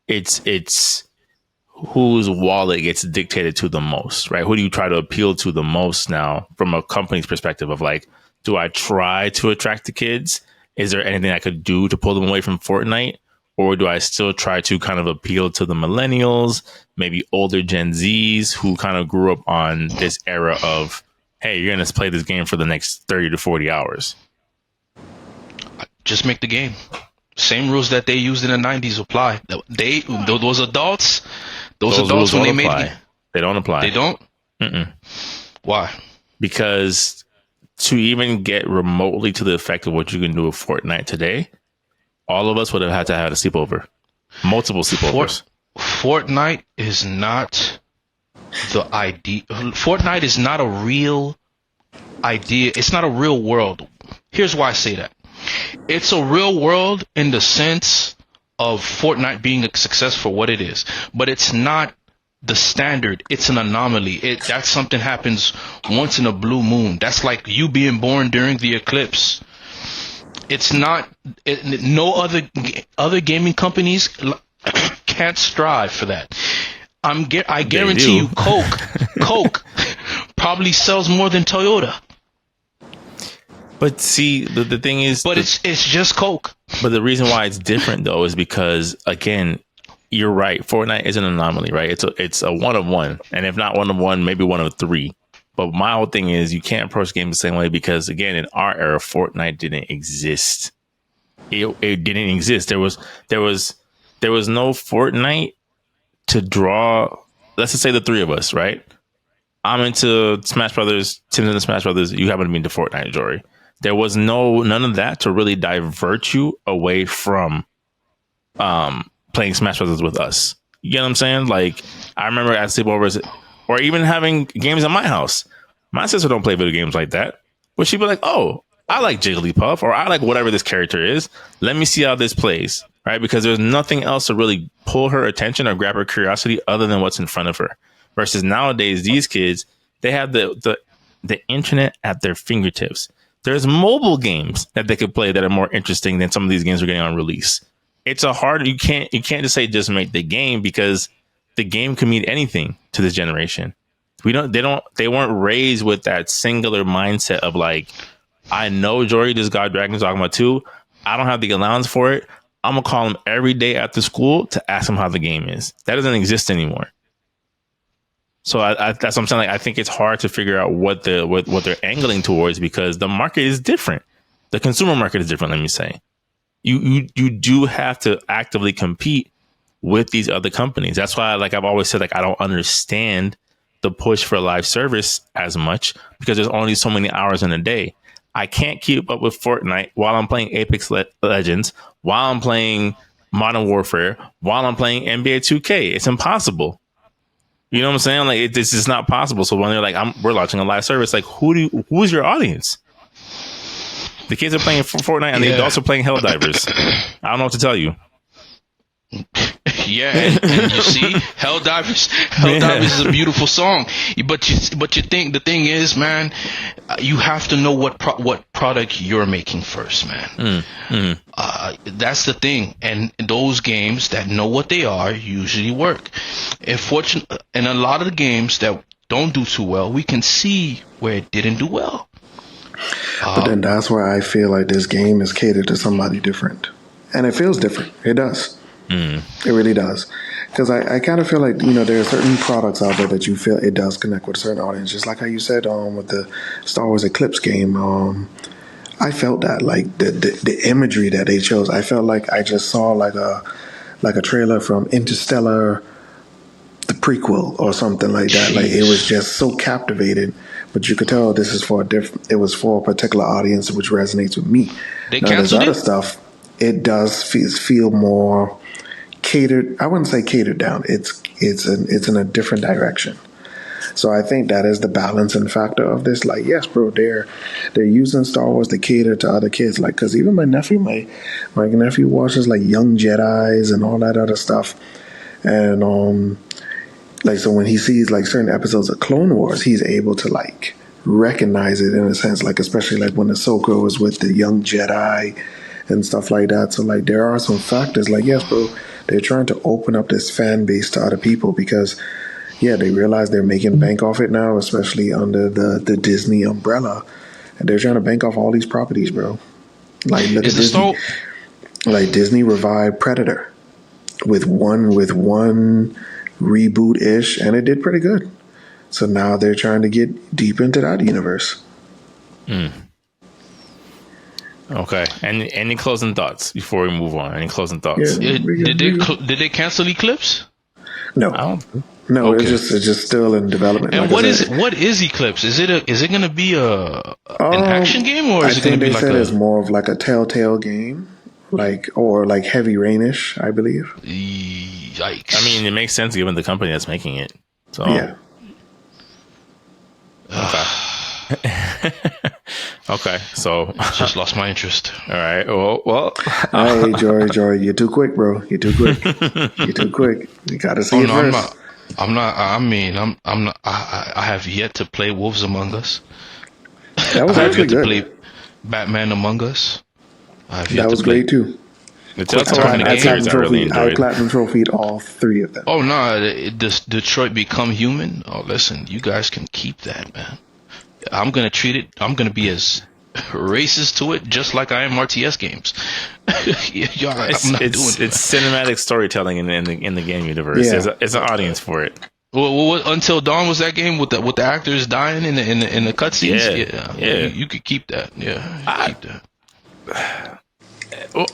it's whose wallet gets dictated to the most, right? Who do you try to appeal to the most now from a company's perspective of like, do I try to attract the kids? Is there anything I could do to pull them away from Fortnite? Or do I still try to kind of appeal to the millennials, maybe older Gen Zs who kind of grew up on this era of, hey, you're going to play this game for the next 30 to 40 hours? Just make the game. Same rules that they used in the 90s apply. Those adults when they made it. They don't apply. They don't? Mm-mm. Why? Because to even get remotely to the effect of what you can do with Fortnite today, all of us would have had to have a sleepover. Multiple sleepovers. Fortnite is not the idea. Fortnite is not a real idea. It's not a real world. Here's why I say that. It's a real world in the sense of Fortnite being a success for what it is, but it's not the standard. It's an anomaly. That's something happens once in a blue moon. That's like you being born during the eclipse. It's not. No other gaming companies can't strive for that. I guarantee you, Coke probably sells more than Toyota. But see, the thing is... But it's just Coke. But the reason why it's different, though, is because, again, you're right. Fortnite is an anomaly, right? It's a one of one. And if not one of one, maybe one of three. But my whole thing is you can't approach games the same way because, again, in our era, Fortnite didn't exist. It didn't exist. There was no Fortnite to draw... Let's just say the three of us, right? I'm into Smash Brothers. Tim's into Smash Brothers. You happen to be into Fortnite, Jory. There was none of that to really divert you away from playing Smash Brothers with us. You get what I'm saying? Like, I remember at sleepovers or even having games at my house. My sister don't play video games like that. But she'd be like, oh, I like Jigglypuff or I like whatever this character is. Let me see how this plays, right? Because there's nothing else to really pull her attention or grab her curiosity other than what's in front of her. Versus nowadays, these kids, they have the internet at their fingertips. There's mobile games that they could play that are more interesting than some of these games we're getting on release. It's you can't just say just make the game because the game can mean anything to this generation. They weren't raised with that singular mindset of like, I know Jory just got Dragon's Dogma 2. I don't have the allowance for it. I'm gonna call him every day after school to ask him how the game is. That doesn't exist anymore. So that's what I'm saying. Like, I think it's hard to figure out what they're angling towards because the market is different. The consumer market is different. Let me say, you do have to actively compete with these other companies. That's why, like I've always said, like I don't understand the push for live service as much because there's only so many hours in a day. I can't keep up with Fortnite while I'm playing Apex Legends, while I'm playing Modern Warfare, while I'm playing NBA 2K. It's impossible. You know what I'm saying? Like this is not possible. So when they're like, we're launching a live service, like who's your audience? The kids are playing Fortnite and the adults are playing Helldivers. I don't know what to tell you. Yeah, and you see, Helldivers is a beautiful song. But you think the thing is, man, you have to know what product you're making first, man. That's the thing. And those games that know what they are usually work. And a lot of the games that don't do too well, we can see where it didn't do well. But then that's where I feel like this game is catered to somebody different. and it feels different. It does. Mm. It really does. Because I kind of feel like, there are certain products out there that you feel it does connect with a certain audience. Just like how you said with the Star Wars Eclipse game, I felt that, like, the imagery that they chose. I felt like I just saw like a trailer from Interstellar, the prequel or something like that. Like, it was just so captivating. But you could tell this is it was for a particular audience which resonates with me. They Now, there's canceled other it? stuff. It does feel more catered. I wouldn't say catered down. It's in a different direction. So I think that is the balancing factor of this. Like, yes, bro, they're using Star Wars to cater to other kids. Like, because even my nephew watches like Young Jedi's and all that other stuff, and like, so when he sees like certain episodes of Clone Wars, he's able to like recognize it in a sense. Like, especially like when Ahsoka was with the Young Jedi and stuff like that. So like, there are some factors. Like, yes, bro, they're trying to open up this fan base to other people because, yeah, they realize they're making bank off it now, especially under the Disney umbrella, and they're trying to bank off all these properties, bro. Like, look at Disney. Like, Disney revived Predator with one reboot ish, and it did pretty good. So now they're trying to get deep into that universe. Okay. Any closing thoughts before we move on? Any closing thoughts? Yeah. Did they cancel Eclipse? No. I don't think. No, Okay. it's just still in development. And like what is Eclipse? Is it going to be an action game, or is I it going think to be they like said it's more of like a Telltale game, or like Heavy Rainish, I believe. Yikes? I mean, it makes sense given the company that's making it. So Yeah. Okay. Okay. So Just lost my interest. all right. Well. Hey, Jory, you're too quick, bro. You're too quick. You're too quick. You gotta see it first. I'm not. I mean, I'm not. I have yet to play Wolves Among Us. That was I have actually yet to good. play Batman Among Us. I have yet That to was play. great too. The Quick Telltale time Company to game. series I really I enjoyed. platinum trophied all three of them. Oh no! This Detroit Become Human. Oh, listen, you guys can keep that, man. I'm gonna treat it. I'm gonna be as racist to it, just like I am RTS games. Y'all, I'm not doing It's that. cinematic storytelling in the game universe. Yeah. There's an audience for it. Well, Until Dawn was that game with the actors dying in the cutscenes. Yeah. You could keep that. Yeah, keep that.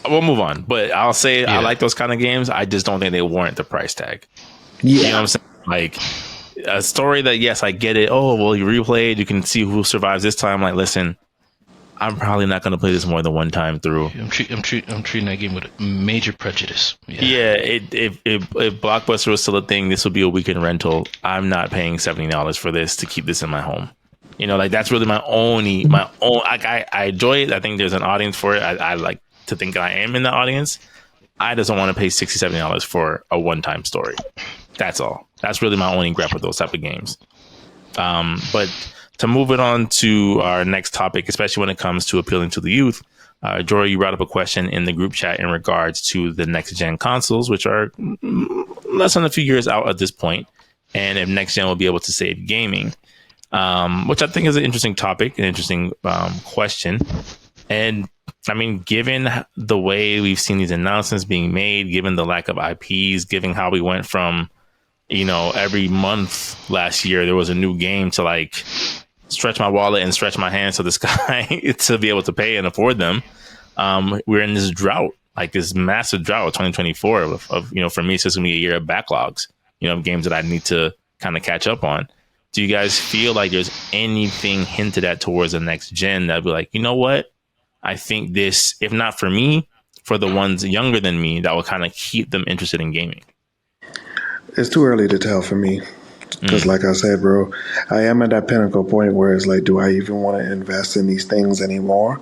We'll move on, but I'll say Yeah. I like those kind of games. I just don't think they warrant the price tag. Yeah. You know what I'm saying? Like a story that, yes, I get it. Oh, well, you replayed, you can see who survives this time. Like, listen, I'm probably not going to play this more than one time through. I'm treating that game with major prejudice. Yeah, if Blockbuster was still a thing, this would be a weekend rental. I'm not paying $70 for this to keep this in my home. You know, like that's really my own. Like I enjoy it. I think there's an audience for it. I like to think I am in the audience. I just don't want to pay $60, $70 for a one-time story. That's all. That's really my only gripe with those type of games. But to move it on to our next topic, especially when it comes to appealing to the youth, Jory, you brought up a question in the group chat in regards to the next gen consoles, which are less than a few years out at this point, and if next gen will be able to save gaming, which I think is an interesting topic, an interesting question. And I mean, given the way we've seen these announcements being made, given the lack of IPs, given how we went from, every month last year there was a new game to like stretch my wallet and stretch my hands to the sky to be able to pay and afford them. We're in this drought, like this massive drought of 2024 of for me, it's just gonna be a year of backlogs, games that I need to kind of catch up on. Do you guys feel like there's anything hinted at towards the next gen that'd be like, you know what? I think this, if not for me, for the ones younger than me, that will kind of keep them interested in gaming. It's too early to tell for me. Because like I said, bro, I am at that pinnacle point where it's like, do I even want to invest in these things anymore?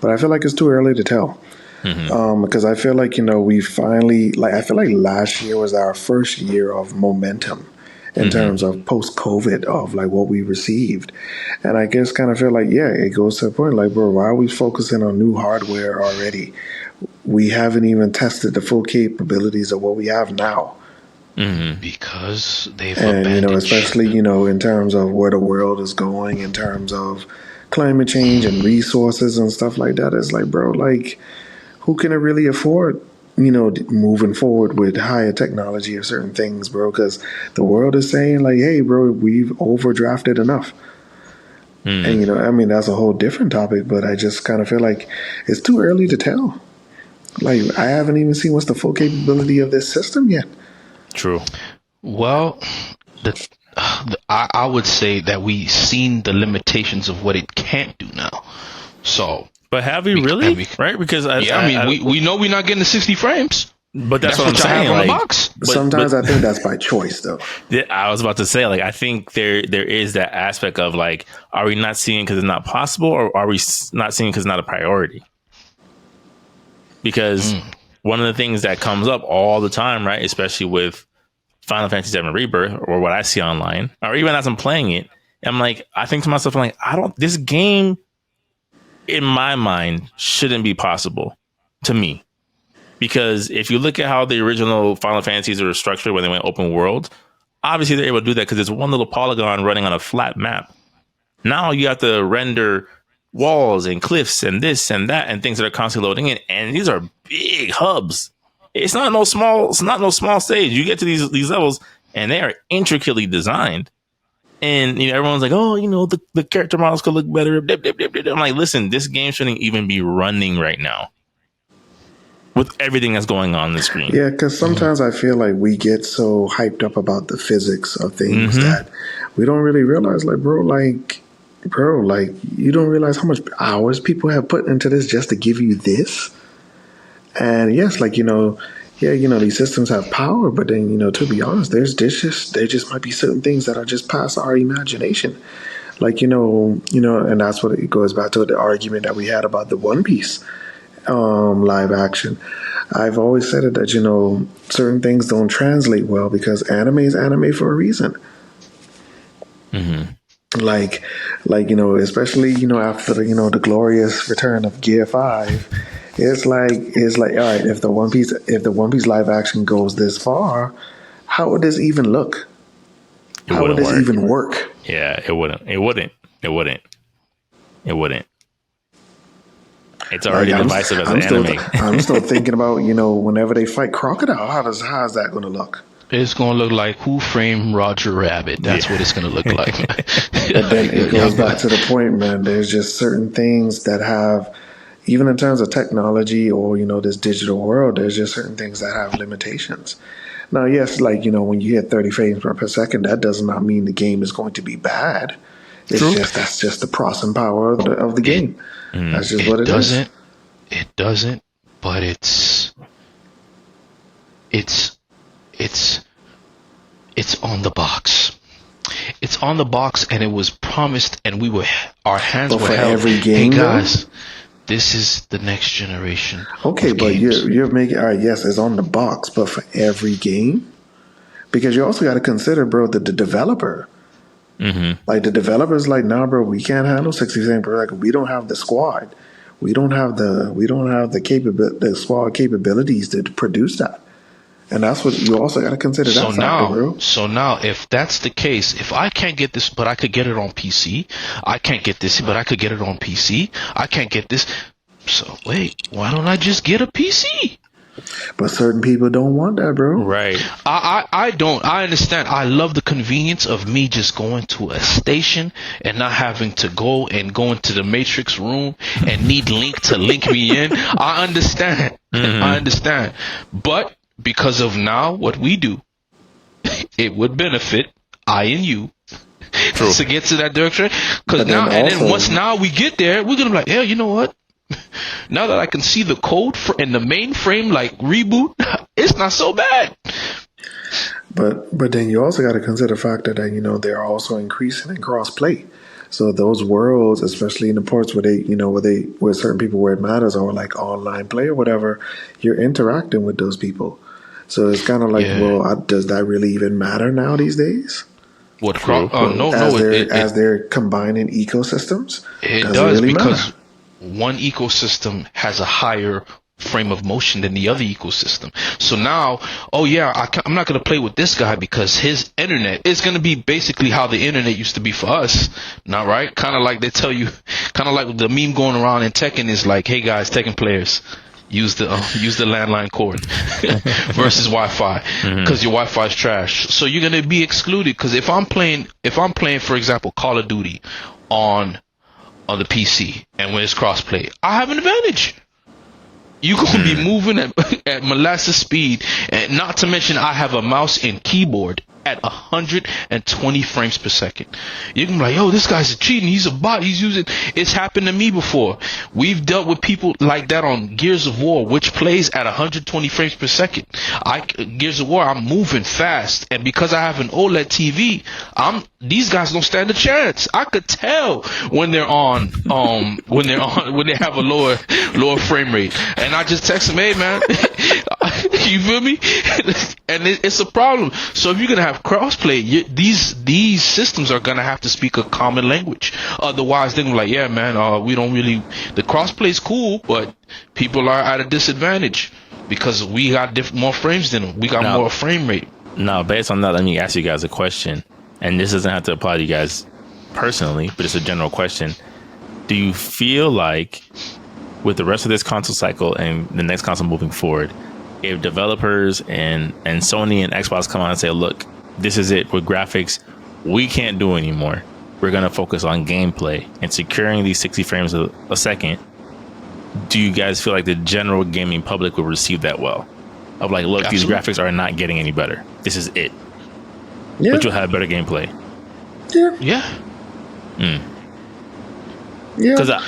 But I feel like it's too early to tell. Because I feel like, we finally, I feel like last year was our first year of momentum in terms of post-COVID of like what we received. And I guess kind of feel like, yeah, it goes to the point like, bro, why are we focusing on new hardware already? We haven't even tested the full capabilities of what we have now. Because they've and especially in terms of where the world is going in terms of climate change and resources and stuff like that. It's like, bro, like who can really afford, you know, moving forward with higher technology or certain things, bro? Because the world is saying like, hey, bro, we've overdrafted enough. And, you know, I mean, that's a whole different topic, but I just kind of feel like it's too early to tell. Like, I haven't even seen what's the full capability of this system yet. True. Well, I would say that we've seen the limitations of what it can't do now. So, But have we really? Right? Because we know we're not getting the 60 frames. But that's what I'm y'all saying. have on Like, the box. Sometimes I think that's by choice, though. I was about to say, like, I think there is that aspect of like, are we not seeing because it's not possible, or are we not seeing because it's not a priority? Because one of the things that comes up all the time, right, especially with Final Fantasy VII Rebirth, or what I see online, or even as I'm playing it, I'm like, I think to myself, I'm like, this game, in my mind, shouldn't be possible to me. Because if you look at how the original Final Fantasies were structured when they went open world, obviously they're able to do that because it's one little polygon running on a flat map. Now you have to render walls and cliffs and this and that and things that are constantly loading in, and these are big hubs. It's not no small stage. You get to these levels and they are intricately designed. And, you know, everyone's like, oh, you know, the character models could look better. I'm like, listen, this game shouldn't even be running right now with everything that's going on the screen. Yeah, because sometimes I feel like we get so hyped up about the physics of things that we don't really realize, like, bro, you don't realize how much hours people have put into this just to give you this. And yes, like, you know, yeah, you know, these systems have power, but then, you know, to be honest, there just might be certain things that are just past our imagination. Like, you know, and that's what it goes back to the argument that we had about the One Piece live action. I've always said it that, you know, certain things don't translate well because anime is anime for a reason. Like, you know, especially, you know, after the, you know, the glorious return of Gear 5, it's like, all right, if the One Piece live action goes this far, how would this even look? How would this even work? Yeah, it wouldn't. It's already divisive as an anime. I'm still thinking about, you know, whenever they fight Crocodile, how's that going to look? It's going to look like Who Framed Roger Rabbit. That's what it's going to look like. But then it goes back to the point, man. There's just certain things that have, even in terms of technology or, you know, this digital world, there's just certain things that have limitations. Now, yes, like, you know, when you hit 30 frames per second, that does not mean the game is going to be bad. That's just the processing power of the game. That's just what it is. It doesn't, but it's on the box. It's on the box, and it was promised, and our hands were held. Every game, hey guys, this is the next generation. Okay, but you're making, all right, yes, it's on the box, but for every game, because you also got to consider, bro, the developer. Like the developers, like, nah, bro, we can't handle 60 frames per second. We don't have the squad. We don't have the squad capabilities to produce that. And that's what you also got to consider. So now, if that's the case, if I can't get this, but I could get it on PC, I can't get this, but I could get it on PC, I can't get this. So wait, why don't I just get a PC? But certain people don't want that, bro. Right. I don't. I understand. I love the convenience of me just going to a station and not having to go into the Matrix room and need Link to link me in. I understand. I understand. But because of now what we do, it would benefit I and you to get to that direction. Because now, and then once now we get there, we're gonna be like, yeah, you know what? Now that I can see the code in the mainframe, like reboot, it's not so bad. But then you also got to consider the fact that, you know, they're also increasing in cross play. So those worlds, especially in the ports where they, you know, where certain people where it matters, or like online play or whatever, you're interacting with those people. So it's kind of like, well, does that really even matter now these days? What? As they're combining ecosystems, it does really because one ecosystem has a higher frame of motion than the other ecosystem. So now, I'm not going to play with this guy because his internet is going to be basically how the internet used to be for us. Now, right? Kind of like they tell you, kind of like the meme going around in Tekken is like, hey guys, Tekken players, use the landline cord versus Wi-Fi, because your Wi-Fi is trash. So you're gonna be excluded. Because if I'm playing, for example, Call of Duty on the PC, and when it's crossplay, I have an advantage. You gonna be moving at molasses speed, and not to mention I have a mouse and keyboard at 120 frames per second. You can be like, yo, this guy's cheating. He's a bot. He's using. It's happened to me before. We've dealt with people like that on Gears of War, which plays at 120 frames per second. Gears of War, I'm moving fast, and because I have an OLED TV, these guys don't stand a chance. I could tell when they're on, when they have a lower frame rate, and I just text them, hey man, you feel me? And it's a problem. So if you're gonna have crossplay, these systems are gonna have to speak a common language. Otherwise, they're gonna be like, yeah, man, we don't really. The crossplay is cool, but people are at a disadvantage because we got more frames than them. We got more frame rate. Now, based on that, let me ask you guys a question, and this doesn't have to apply to you guys personally, but it's a general question. Do you feel like, with the rest of this console cycle and the next console moving forward, if developers and Sony and Xbox come out and say, look, this is it with graphics, we can't do anymore. We're going to focus on gameplay and securing these 60 frames a second. Do you guys feel like the general gaming public will receive that well? Of like, look, Absolutely. These graphics are not getting any better. This is it. Yeah. But you'll have better gameplay. Yeah. Yeah. Yeah.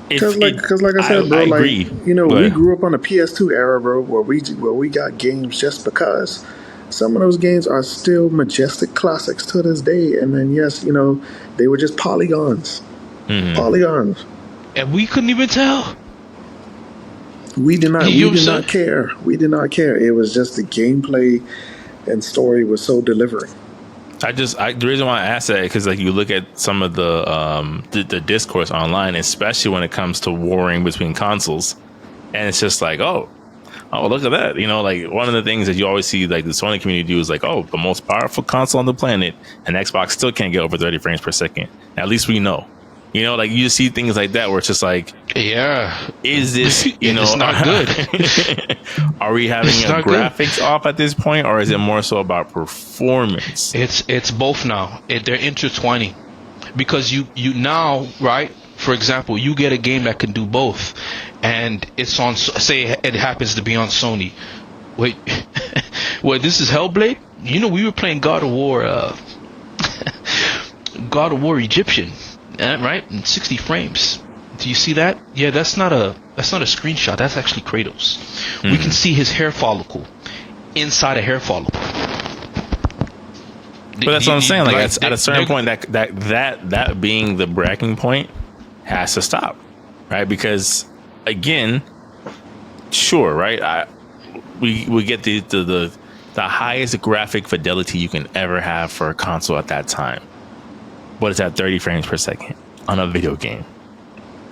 Because like I said, bro, I agree. You know, we grew up on the PS2 era, bro, where we got games just because. Some of those games are still majestic classics to this day, and then yes, you know, they were just polygons, polygons, and we couldn't even tell. We did not. We did not care. We did not care. It was just the gameplay and story was so delivering. The reason why I asked that is because like you look at some of the discourse online, especially when it comes to warring between consoles, and it's just like, oh, look at that. You know, like one of the things that you always see like the Sony community do is like, oh, the most powerful console on the planet, and Xbox still can't get over 30 frames per second. At least we know. You know, like you see things like that where it's just like, yeah, is this, you know, it's not good. Are we having graphics off at this point, or is it more so about performance? It's both now. They're intertwining because you now, right? For example, you get a game that can do both, and it's on. Say it happens to be on Sony. Wait, this is Hellblade. You know, we were playing God of War, God of War Egyptian. Right, in 60 frames. Do you see that? Yeah, that's not a screenshot. That's actually Kratos. We can see his hair follicle inside a hair follicle. But that's what I'm saying. Like at a certain point, that being the bragging point has to stop, right? Because again, sure, right? We get the highest graphic fidelity you can ever have for a console at that time. But it's at 30 frames per second on a video game.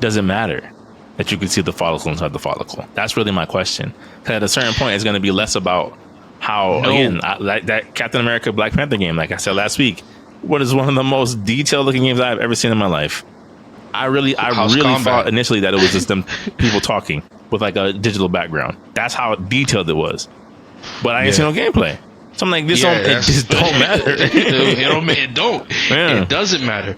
Doesn't matter that you can see the follicle inside the follicle. That's really my question. Because at a certain point, it's going to be less about how, again, like that Captain America Black Panther game, like I said last week, what is one of the most detailed looking games I've ever seen in my life. I really thought initially that it was just them people talking with like a digital background. That's how detailed it was. But I ain't seen no gameplay. So I'm like, it just don't matter. It don't. Yeah. It doesn't matter.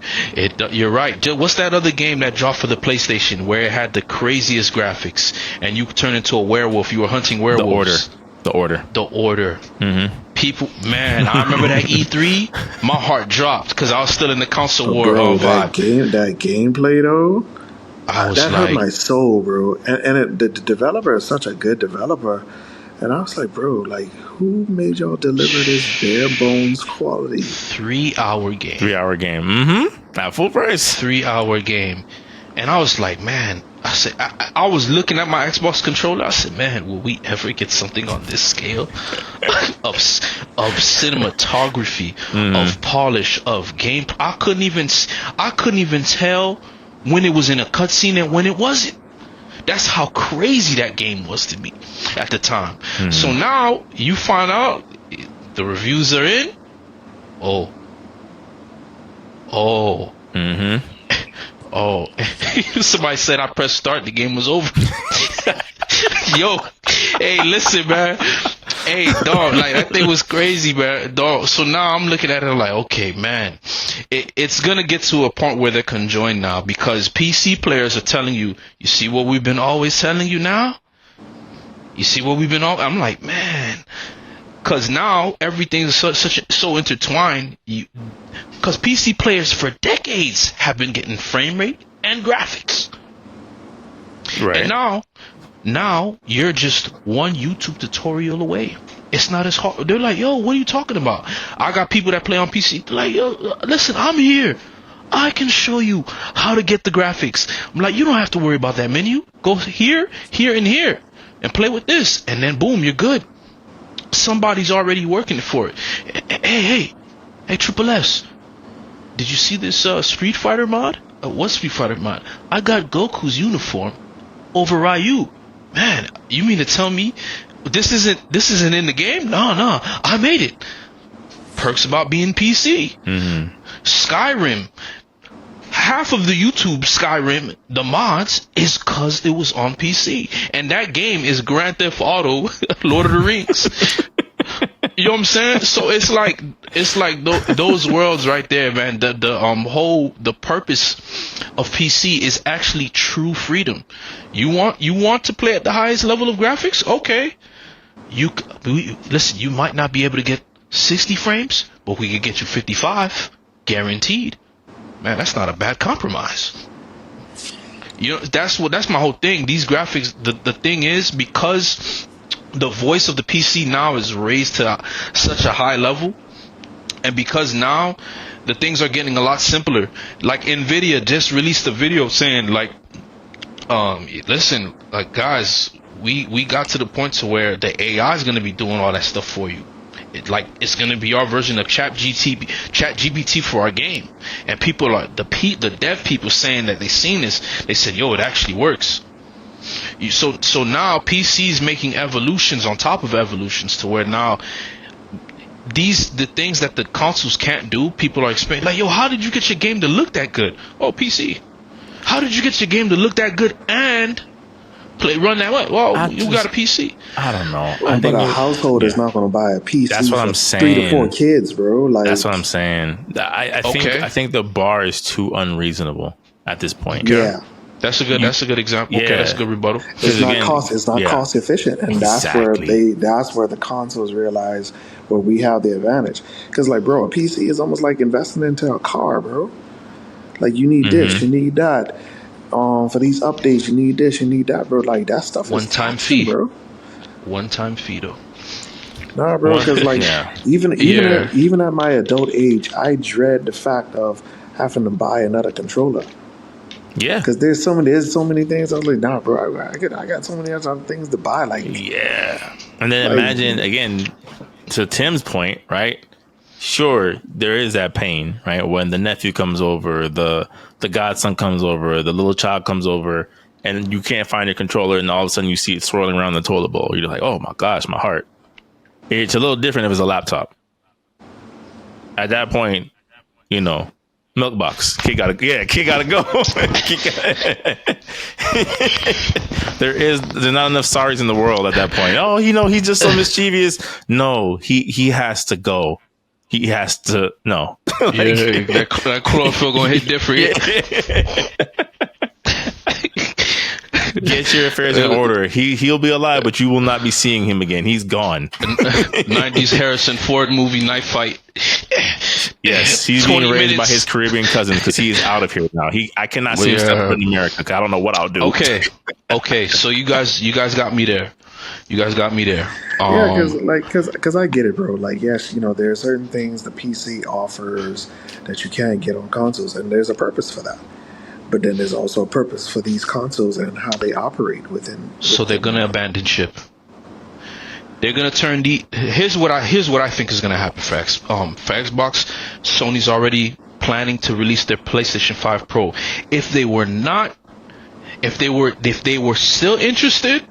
You're right. What's that other game that dropped for the PlayStation where it had the craziest graphics and you turned into a werewolf? You were hunting werewolves. The Order. Mm-hmm. People, man, I remember that E3. My heart dropped because I was still in the console war vibe. That gameplay though, that hurt my soul, bro. And the developer is such a good developer. And I was like, bro, like, who made y'all deliver this bare bones quality? 3-hour game. 3-hour game. Mm-hmm. At full price. 3-hour game. And I was like, man, I said, I was looking at my Xbox controller. I said, man, will we ever get something on this scale of cinematography, of polish, of game? I couldn't even tell when it was in a cutscene and when it wasn't. That's how crazy that game was to me at the time. Mm-hmm. So now you find out the reviews are in. Somebody said I pressed start, the game was over. Yo, hey, listen, man. Hey, dog, like that thing was crazy, man. Dog. So now I'm looking at it like, okay, man, it's gonna get to a point where they're conjoined now because PC players are telling you, you see what we've been always telling you now? You see what we've been all? I'm like, man, because now everything's so intertwined. Because PC players for decades have been getting frame rate and graphics, Right. and now you're just one YouTube tutorial away. It's not as hard. They're like, yo, what are you talking about? I got people that play on PC. They're like, yo, listen, I'm here. I can show you how to get the graphics. I'm like, you don't have to worry about that menu. Go here, here, and here, and play with this, and then boom, you're good. Somebody's already working for it. Hey, Triple S, did you see this Street Fighter mod? What Street Fighter mod? I got Goku's uniform over Ryu. Man, you mean to tell me this isn't in the game? No, I made it. Perks about being PC. Mm-hmm. Skyrim. Half of the YouTube Skyrim, the mods, is because it was on PC. And that game is Grand Theft Auto, Lord of the Rings. You know what I'm saying? So it's like those worlds right there, man. The purpose of PC is actually true freedom. You want to play at the highest level of graphics? Okay. Listen, you might not be able to get 60 frames, but we could get you 55 guaranteed. Man, that's not a bad compromise. You know, that's my whole thing. These graphics, the thing is, because the voice of the PC now is raised to such a high level, and because now the things are getting a lot simpler. Like Nvidia just released a video saying, like, listen, like, guys, we got to the point to where the AI is going to be doing all that stuff for you. It's going to be our version of ChatGPT for our game. And people are the dev people saying that they seen this. They said, yo, it actually works. So now PC's making evolutions on top of evolutions to where now the things that the consoles can't do, people are explaining, like, yo, how did you get your game to look that good? Oh, PC. How did you get your game to look that good and run that way? Well, you got a PC. I don't know. But a household is not going to buy a PC. That's what I'm for saying. 3 to 4 kids, bro. Like, that's what I'm saying. I think the bar is too unreasonable at this point. Yeah. That's a good example. Yeah. Okay, that's a good rebuttal. It's not cost efficient, and that's where the consoles realize where we have the advantage. Because, like, bro, a PC is almost like investing into a car, bro. Like, you need this, you need that. For these updates, you need this, you need that, bro. Like, that stuff is one-time fee, bro. One-time fee, though. Nah, bro, because like even at my adult age, I dread the fact of having to buy another controller. Yeah, because there's so many things. I was like, nah, bro, I got so many other things to buy. Like, yeah, and then imagine again, to Tim's point, right? Sure, there is that pain, right? When the nephew comes over, the godson comes over, the little child comes over, and you can't find your controller, and all of a sudden you see it swirling around the toilet bowl. You're like, oh my gosh, my heart. It's a little different if it's a laptop. At that point, you know, milk box. Kid gotta go. There's not enough sorries in the world at that point. Oh, you know, he's just so mischievous. No, he has to go. He has to no. That chlorophyll gonna hit different. Get your affairs in order. He'll be alive, but you will not be seeing him again. He's gone. 90s Harrison Ford movie Knife Fight. Yes, he's being raised by his Caribbean cousin because he is out of here now. I cannot see him step foot in America. I don't know what I'll do. Okay. So you guys got me there. Yeah, because I get it, bro. Like, yes, you know, there are certain things the PC offers that you can't get on consoles, and there's a purpose for that. But then there's also a purpose for these consoles and how they operate within. So they're gonna abandon ship. They're gonna turn here's what I think is gonna happen for Xbox. Sony's already planning to release their PlayStation 5 Pro. If they were still interested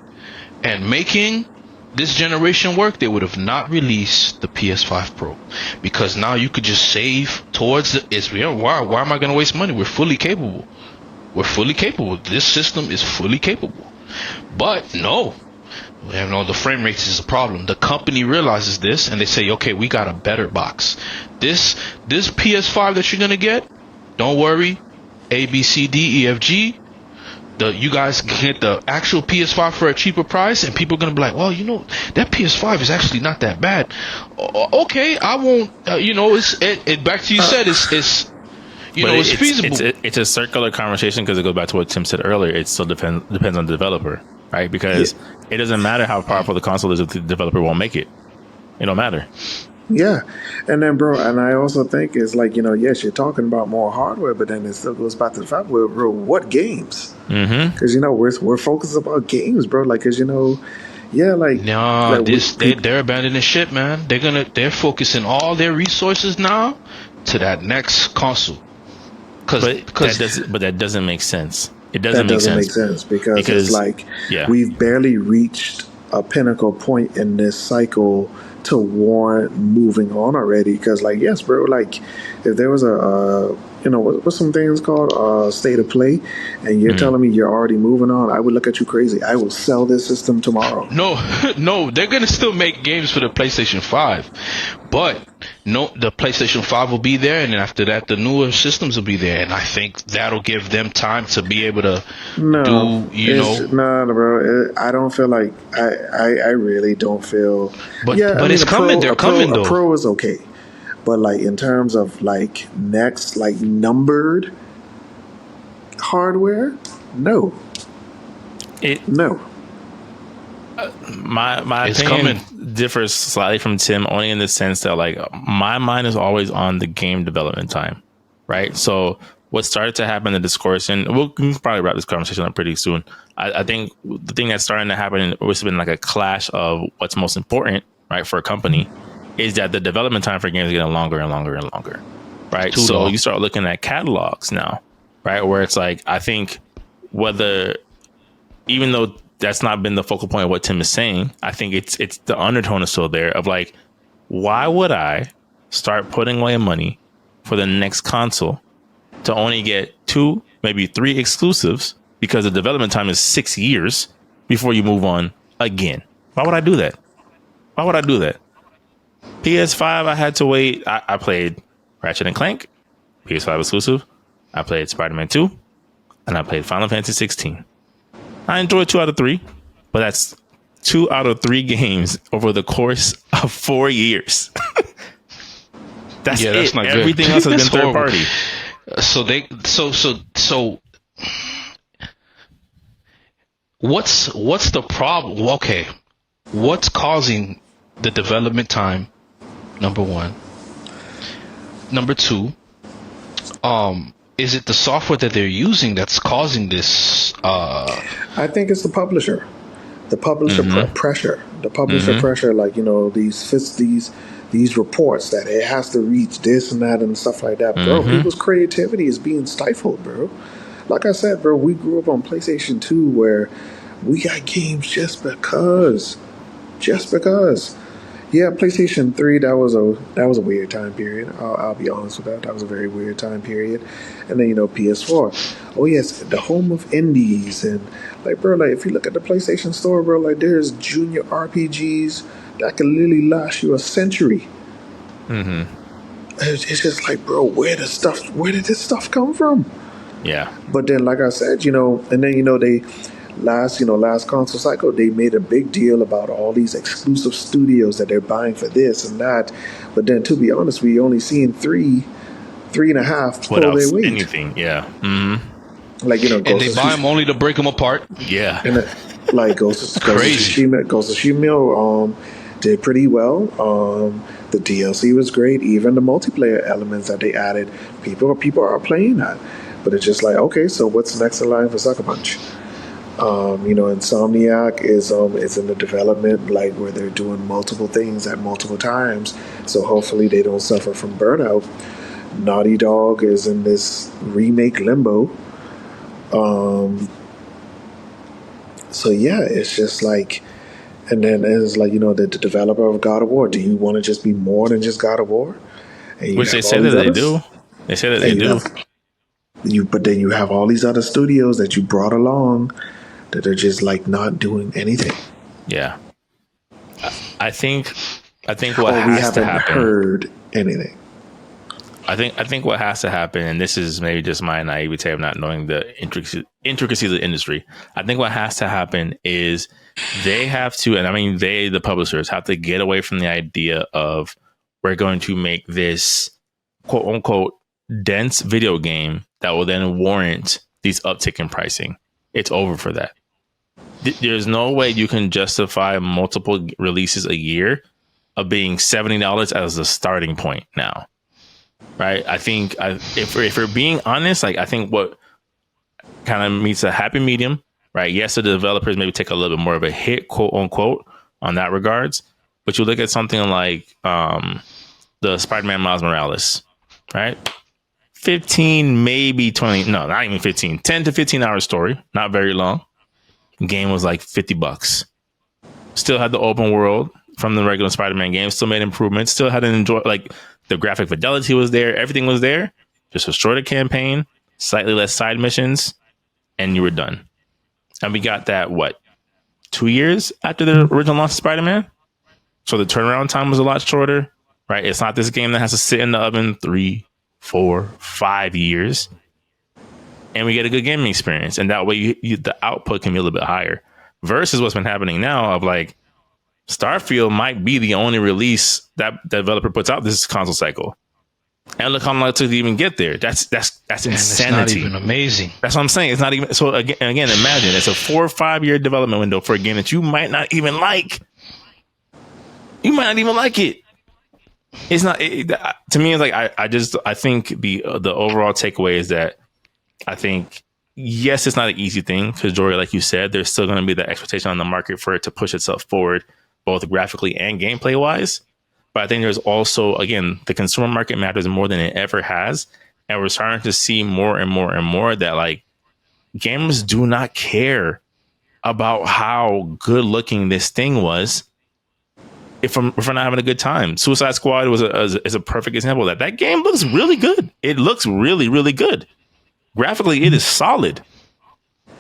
in making this generation work, they would have not released the PS5 Pro, because now you could just save towards why am I gonna waste money? We're fully capable. This system is fully capable. But no, You know, the frame rates is a problem. The company realizes this and they say, okay, we got a better box. This PS5 that you're gonna get, don't worry, A B C D E F G. You guys can get the actual PS5 for a cheaper price, and people are gonna be like, well, you know, that PS5 is actually not that bad. Okay, I won't. You know, it back to you said it's you know, it's feasible. It's a circular conversation because it goes back to what Tim said earlier. It still depends on the developer, right? Because it doesn't matter how powerful the console is if the developer won't make it. It don't matter. Yeah, and then, bro, and I also think it's like, you know, yes, you're talking about more hardware, but then it still goes back to the fact, well, bro, what games? Because you know we're focused about games, bro. Like, because you know, yeah, like no, they're abandoning shit, man. They're focusing all their resources now to that next console. But that doesn't make sense. It doesn't make sense because it's like we've barely reached a pinnacle point in this cycle to warrant moving on already. Because, like, yes, bro, like if there was a you know, what's some things called state of play, and you're telling me you're already moving on, I would look at you crazy. I will sell this system tomorrow. No, they're gonna still make games for the PlayStation 5, but no, the PlayStation 5 will be there, and then after that, the newer systems will be there, and I think that'll give them time to be able to do, you know. No, bro. I don't feel like I really don't feel. But it's coming. They're coming though. A Pro is okay. But like in terms of like next like numbered hardware, no. No. My opinion differs slightly from Tim only in the sense that like my mind is always on the game development time, right? So what started to happen in the discourse, and we can probably wrap this conversation up pretty soon. I think the thing that's starting to happen, which has been like a clash of what's most important, right, for a company, is that the development time for games is getting longer and longer and longer, right? So you start looking at catalogs now, right, where it's like, I think whether, even though that's not been the focal point of what Tim is saying, I think it's the undertone is still there of like, why would I start putting away money for the next console to only get 2, maybe 3 exclusives because the development time is 6 years before you move on again? Why would I do that? Why would I do that? PS5, I had to wait. I played Ratchet and Clank, PS5 exclusive. I played Spider-Man 2, and I played Final Fantasy 16. I enjoyed 2 out of 3, but that's 2 out of 3 games over the course of 4 years. That's it. Not everything else has been third party. So what's the problem? Okay, what's causing the development time? Number 1. Number 2, is it the software that they're using that's causing this? I think it's the publisher. The publisher pressure. The publisher pressure, like, you know, these reports that it has to reach this and that and stuff like that. Bro, people's creativity is being stifled, bro. Like I said, bro, we grew up on PlayStation 2 where we got games just because. Yeah, PlayStation 3, that was a weird time period. I'll be honest with that. That was a very weird time period. And then, you know, PS4. Oh yes, the home of indies. And like, bro, like if you look at the PlayStation Store, bro, like there's junior RPGs that can literally last you a century. It's just like, bro, where did this stuff come from? Yeah. But then, like I said, you know, and then, you know, last console cycle, they made a big deal about all these exclusive studios that they're buying for this and that. But then, to be honest, we only seen 3.5 pull their weight. Anything, yeah. Like, you know, and they buy them only to break them apart. Yeah. And like Ghost of Tsushima did pretty well. The DLC was great. Even the multiplayer elements that they added, people are playing that. But it's just like, okay, so what's next in line for Sucker Punch? You know, Insomniac is in the development, like where they're doing multiple things at multiple times, so hopefully they don't suffer from burnout. Naughty Dog is in this remake limbo. So yeah, it's just like, and then it's like, you know, the developer of God of War. Do you want to just be more than just God of War? Which they say that they do. They say that they do. But then you have all these other studios that you brought along that are just like not doing anything. Yeah. I think what we has to haven't happen. heard anything. I think what has to happen, and this is maybe just my naivete of not knowing the intricacies of the industry. I think what has to happen is they have to, and I mean the publishers have to get away from the idea of we're going to make this quote unquote dense video game that will then warrant these uptick in pricing. It's over for that. There's no way you can justify multiple releases a year of being $70 as a starting point now. Right. I think if we're being honest, like I think what kind of meets a happy medium, right? Yes, the developers maybe take a little bit more of a hit, quote unquote, on that regards. But you look at something like the Spider-Man Miles Morales, right? 15, maybe 20, no, not even 15, 10 to 15 hour story, not very long. Game was like $50. Still had the open world from the regular Spider-Man game, still made improvements, still had an enjoy, like the graphic fidelity was there, everything was there, just a shorter campaign, slightly less side missions, and you were done. And we got that, 2 years after the original launch of Spider-Man? So the turnaround time was a lot shorter, right? It's not this game that has to sit in the oven 3, 4, 5 years. And we get a good gaming experience. And that way the output can be a little bit higher. Versus what's been happening now of like, Starfield might be the only release that the developer puts out this console cycle. And look how long it took to even get there. That's insanity. It's not even amazing. That's what I'm saying. It's not even. So again, imagine it's a 4 or 5 year development window for a game that you might not even like. You might not even like it. It's not. To me, it's like I think the overall takeaway is that I think yes, it's not an easy thing because Jory, like you said, there's still going to be the expectation on the market for it to push itself forward, both graphically and gameplay wise. But I think there's also, again, the consumer market matters more than it ever has. And we're starting to see more and more and more that like gamers do not care about how good looking this thing was if we're not having a good time. Suicide Squad is a perfect example of that. That game looks really good. It looks really, really good. Graphically, it is solid.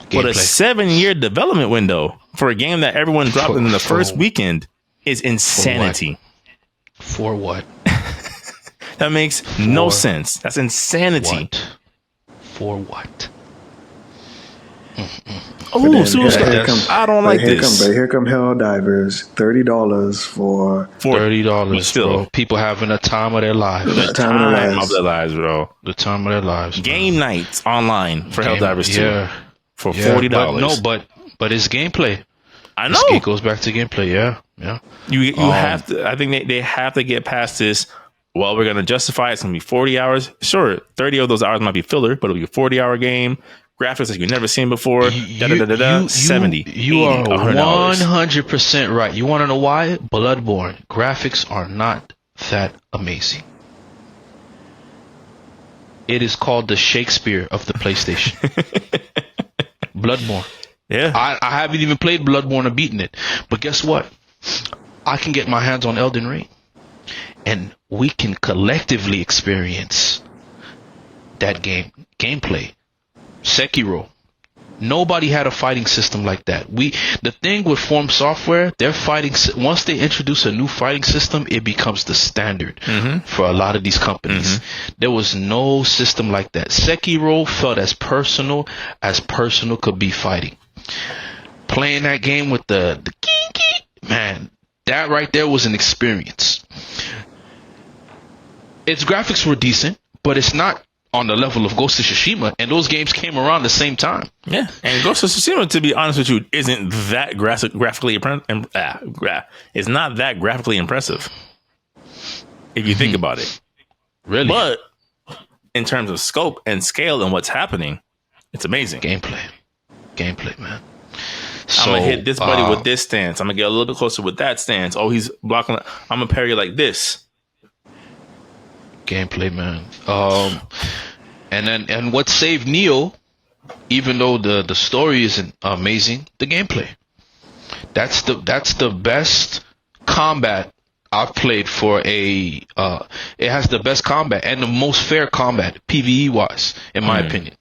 Gameplay. But a 7-year development window for a game that everyone dropped in the first weekend is insanity. For what? That makes no sense. That's insanity. What? For what? Oh, Suicide! I don't like this. Here come Helldivers. $30 for $30. Still, bro. People having a time of their lives. The time of their lives, bro. The time of their lives. Game nights online for Helldivers 2 for $40. But it's gameplay. I know. It goes back to gameplay. Yeah. You have to. I think they have to get past this. Well, we're gonna justify it's gonna be 40 hours. Sure, 30 of those hours might be filler, but it'll be a 40-hour game. Graphics that you've never seen before. 70. You are 100% right. You want to know why? Bloodborne graphics are not that amazing. It is called the Shakespeare of the PlayStation. Bloodborne. Yeah. I haven't even played Bloodborne or beaten it. But guess what? I can get my hands on Elden Ring. And we can collectively experience that gameplay. Sekiro. Nobody had a fighting system like that. The thing with From Software, their fighting, once they introduce a new fighting system, it becomes the standard for a lot of these companies. There was no system like that. Sekiro felt as personal could be fighting. Playing that game with the man, that right there was an experience. Its graphics were decent, but it's not on the level of Ghost of Tsushima, and those games came around the same time. Yeah, and Ghost of Tsushima, to be honest with you, isn't that graphically it's not that graphically impressive if you think about it. Really, but in terms of scope and scale and what's happening, it's amazing. Gameplay, man. So, I'm gonna hit this buddy with this stance. I'm gonna get a little bit closer with that stance. Oh, he's blocking. I'm gonna parry like this. Gameplay, man. And what saved Neo, even though the story isn't amazing, the gameplay. That's the best combat I've played for it has the best combat and the most fair combat PvE wise, in my opinion.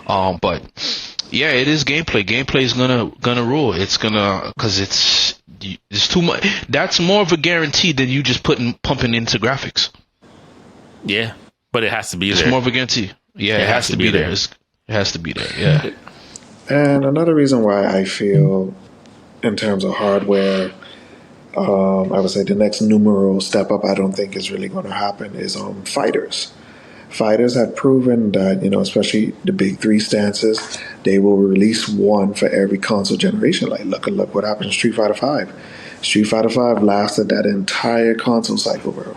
But Yeah, it is gameplay. Gameplay is gonna rule. It's gonna, because it's too much. That's more of a guarantee than you just pumping into graphics. Yeah, but it has to be It's there. more of a guarantee. Yeah, it has to be there. It has to be there. Yeah. And another reason why I feel, in terms of hardware, I would say the next numeral step up I don't think is really going to happen is fighters. Fighters have proven that, especially the big three stances, they will release one for every console generation. Like, look what happened in Street Fighter V. Street Fighter V lasted that entire console cycle, bro.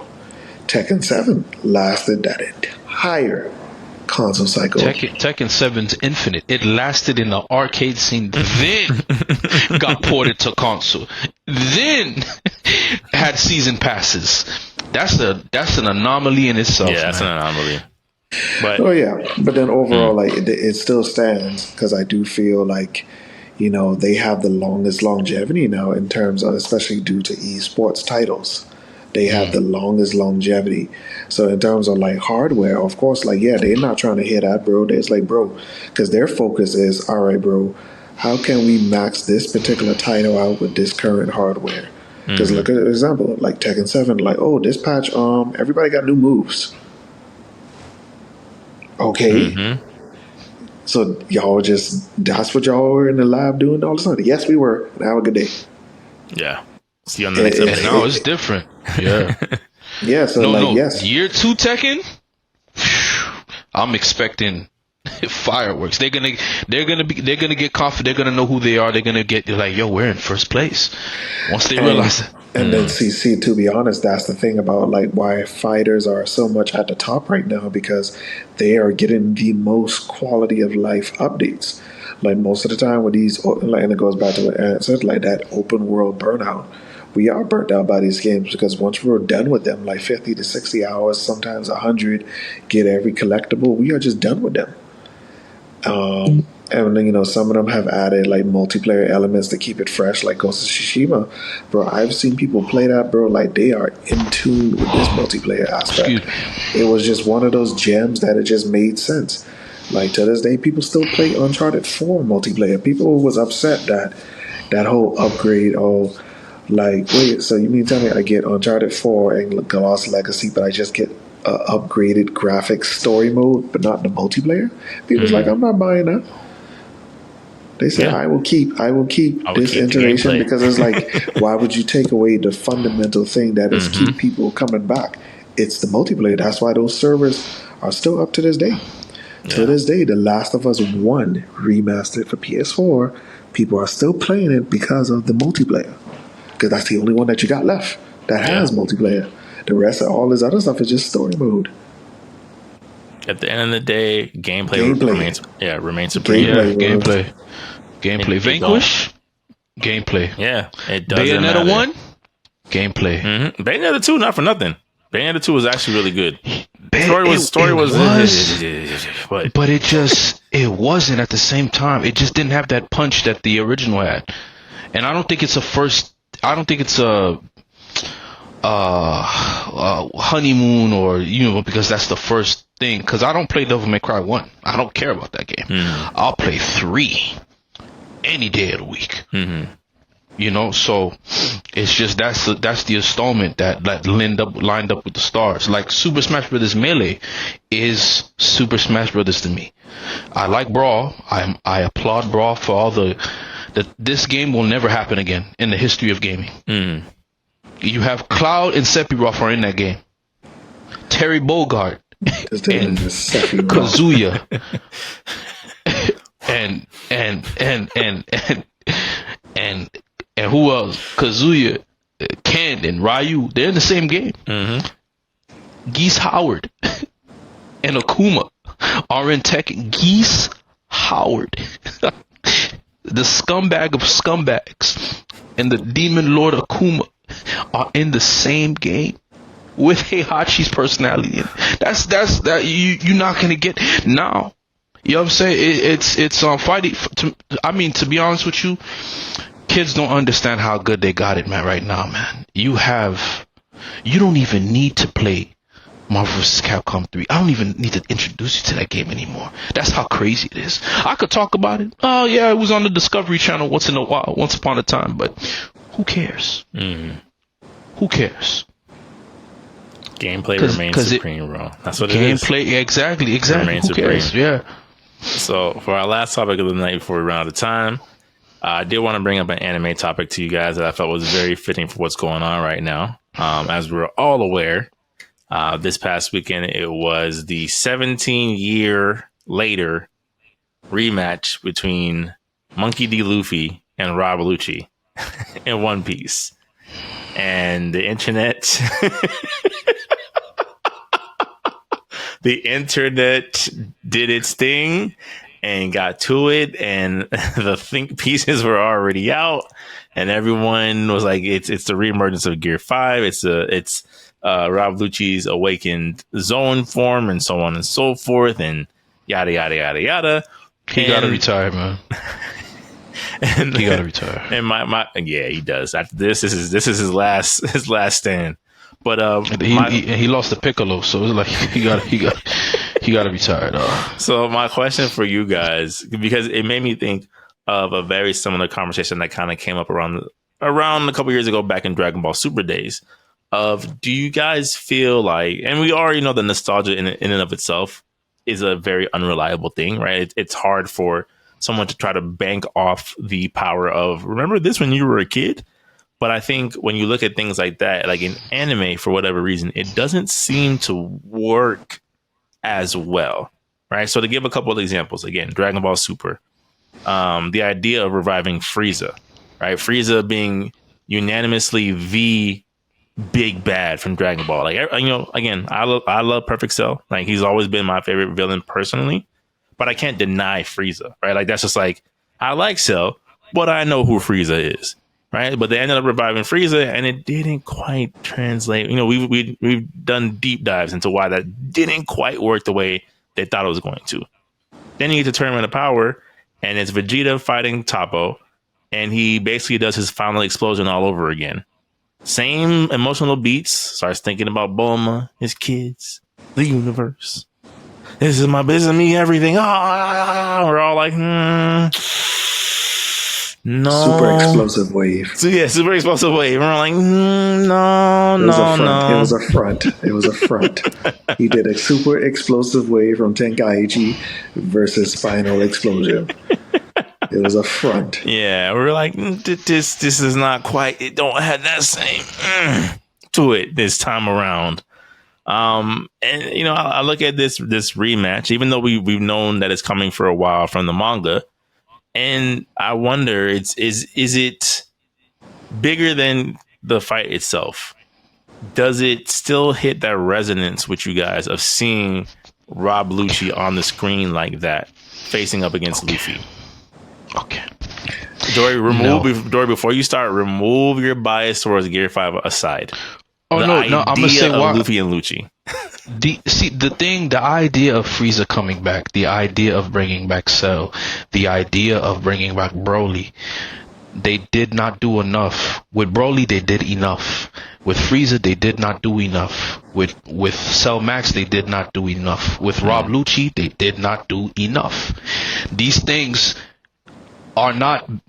Tekken 7 lasted that entire console cycle. Tekken 7's Infinite. It lasted in the arcade scene, then got ported to console, then had season passes. That's an anomaly in itself. Yeah, that's man. an anomaly. But but then overall, like it still stands because I do feel like they have the longest longevity now in terms of, especially due to esports titles. They have the longest longevity. So in terms of like hardware, of course, like they're not trying to hit that, bro. It's like, bro, because their focus is, all right, bro, how can we max this particular title out with this current hardware? Because look at an example, like Tekken 7, like, oh, this patch, everybody got new moves. Okay. So y'all that's what y'all were in the lab doing all the time? Yes, we were. Have a good day. yeah, see you on the next episode. And now it's different. Yeah. Yeah, so yes. Year 2 Tekken, I'm expecting fireworks. They're gonna get confident. They're gonna know who they are. They're gonna get like, yo, we're in first place. Once they realize that. And then see, to be honest, that's the thing about like why fighters are so much at the top right now, because they are getting the most quality of life updates. Like most of the time with these, and it goes back to what Ant said, like that open world burnout. We are burnt out by these games because once we're done with them, like 50 to 60 hours, sometimes 100, get every collectible, we are just done with them. And then, some of them have added like multiplayer elements to keep it fresh, like Ghost of Tsushima. Bro, I've seen people play that, bro, like they are in tune with this multiplayer aspect. It was just one of those gems that it just made sense. Like to this day, people still play Uncharted 4 multiplayer. People was upset that whole upgrade, like, wait, so you mean tell me I get Uncharted 4 and Lost Legacy, but I just get upgraded graphics story mode, but not the multiplayer? People's like, I'm not buying that. They said, I will keep this iteration because it's like, why would you take away the fundamental thing that is keep people coming back? It's the multiplayer. That's why those servers are still up to this day. Yeah. To this day, The Last of Us 1 remastered for PS4, people are still playing it because of the multiplayer. Because that's the only one that you got left that has multiplayer. The rest of all this other stuff is just story mode. At the end of the day, gameplay. remains supreme. Gameplay. Vanquish, gameplay. Yeah, it does. Bayonetta 1, gameplay. Bayonetta 2, not for nothing. Bayonetta 2 was actually really good. Story was, but it wasn't at the same time. It just didn't have that punch that the original had. And I don't think it's a honeymoon or because that's the first thing. Because I don't play Devil May Cry 1. I don't care about that game. I'll play 3 any day of the week. So it's just that's the installment that lined up with the stars. Like Super Smash Brothers Melee is Super Smash Brothers to me. I like Brawl. I applaud Brawl for all this game will never happen again in the history of gaming. You have Cloud and Sephiroth are in that game. Terry Bogard and Kazuya and who else? Kazuya, Ken, and Ryu. They're in the same game. Geese Howard and Akuma are in Tekken. Geese Howard, the scumbag of scumbags, and the demon lord Akuma are in the same game with Heihachi's personality. That's you're not gonna get now. You know what I'm saying? It's fighting. To be honest with you, kids don't understand how good they got it, man. Right now, man, you don't even need to play Marvel vs. Capcom 3. I don't even need to introduce you to that game anymore. That's how crazy it is. I could talk about it. Oh yeah, it was on the Discovery Channel once in a while, once upon a time, but who cares? Who cares? Gameplay remains supreme, bro. That's what it is. Gameplay, exactly. Who cares? Supreme. Yeah. So for our last topic of the night before we run out of time, I did want to bring up an anime topic to you guys that I felt was very fitting for what's going on right now. As we're all aware, this past weekend, it was the 17-year later rematch between Monkey D. Luffy and Rob Lucci in One Piece. And the internet... the internet did its thing and got to it, and the think pieces were already out, and everyone was like, it's the reemergence of Gear 5, it's Rob Lucci's awakened Zone form, and so on and so forth, and yada yada yada yada. He gotta retire, man. And he gotta retire. And yeah, he does. After this is his last stand. But he lost the Piccolo, so it's like he got to retire. So my question for you guys, because it made me think of a very similar conversation that kind of came up around a couple years ago back in Dragon Ball Super days. Do you guys feel like, and we already know the nostalgia in and of itself is a very unreliable thing, right? It's hard for someone to try to bank off the power of, remember this when you were a kid? But I think when you look at things like that, like in anime, for whatever reason, it doesn't seem to work as well, right? So to give a couple of examples, again, Dragon Ball Super, the idea of reviving Frieza, right? Frieza being unanimously the big bad from Dragon Ball. Like, again, I love Perfect Cell. Like, he's always been my favorite villain personally, but I can't deny Frieza, right? Like, that's just like, I like Cell, but I know who Frieza is. Right, but they ended up reviving Frieza, and it didn't quite translate. We've done deep dives into why that didn't quite work the way they thought it was going to. Then you get to Tournament of Power, and it's Vegeta fighting Toppo, and he basically does his final explosion all over again. Same emotional beats. Starts thinking about Bulma, his kids, the universe. This is me, everything. We're all like, no. Super explosive wave. So yeah, super explosive wave. We're like, no. It was a front. He did a super explosive wave from Tenkaichi versus Final Explosion. It was a front. Yeah, we're like, this is not quite. It don't have that same to it this time around. And I look at this rematch, even though we've known that it's coming for a while from the manga. And I wonder, is it bigger than the fight itself? Does it still hit that resonance with you guys of seeing Rob Lucci on the screen like that, facing up against Luffy? Okay. Dory, before you start, remove your bias towards Gear 5 aside. I'm gonna say why. Luffy and Lucci. The idea of Frieza coming back, the idea of bringing back Cell, the idea of bringing back Broly, they did not do enough. With Broly, they did enough. With Frieza, they did not do enough. With Cell Max, they did not do enough. With Rob Lucci, they did not do enough. These things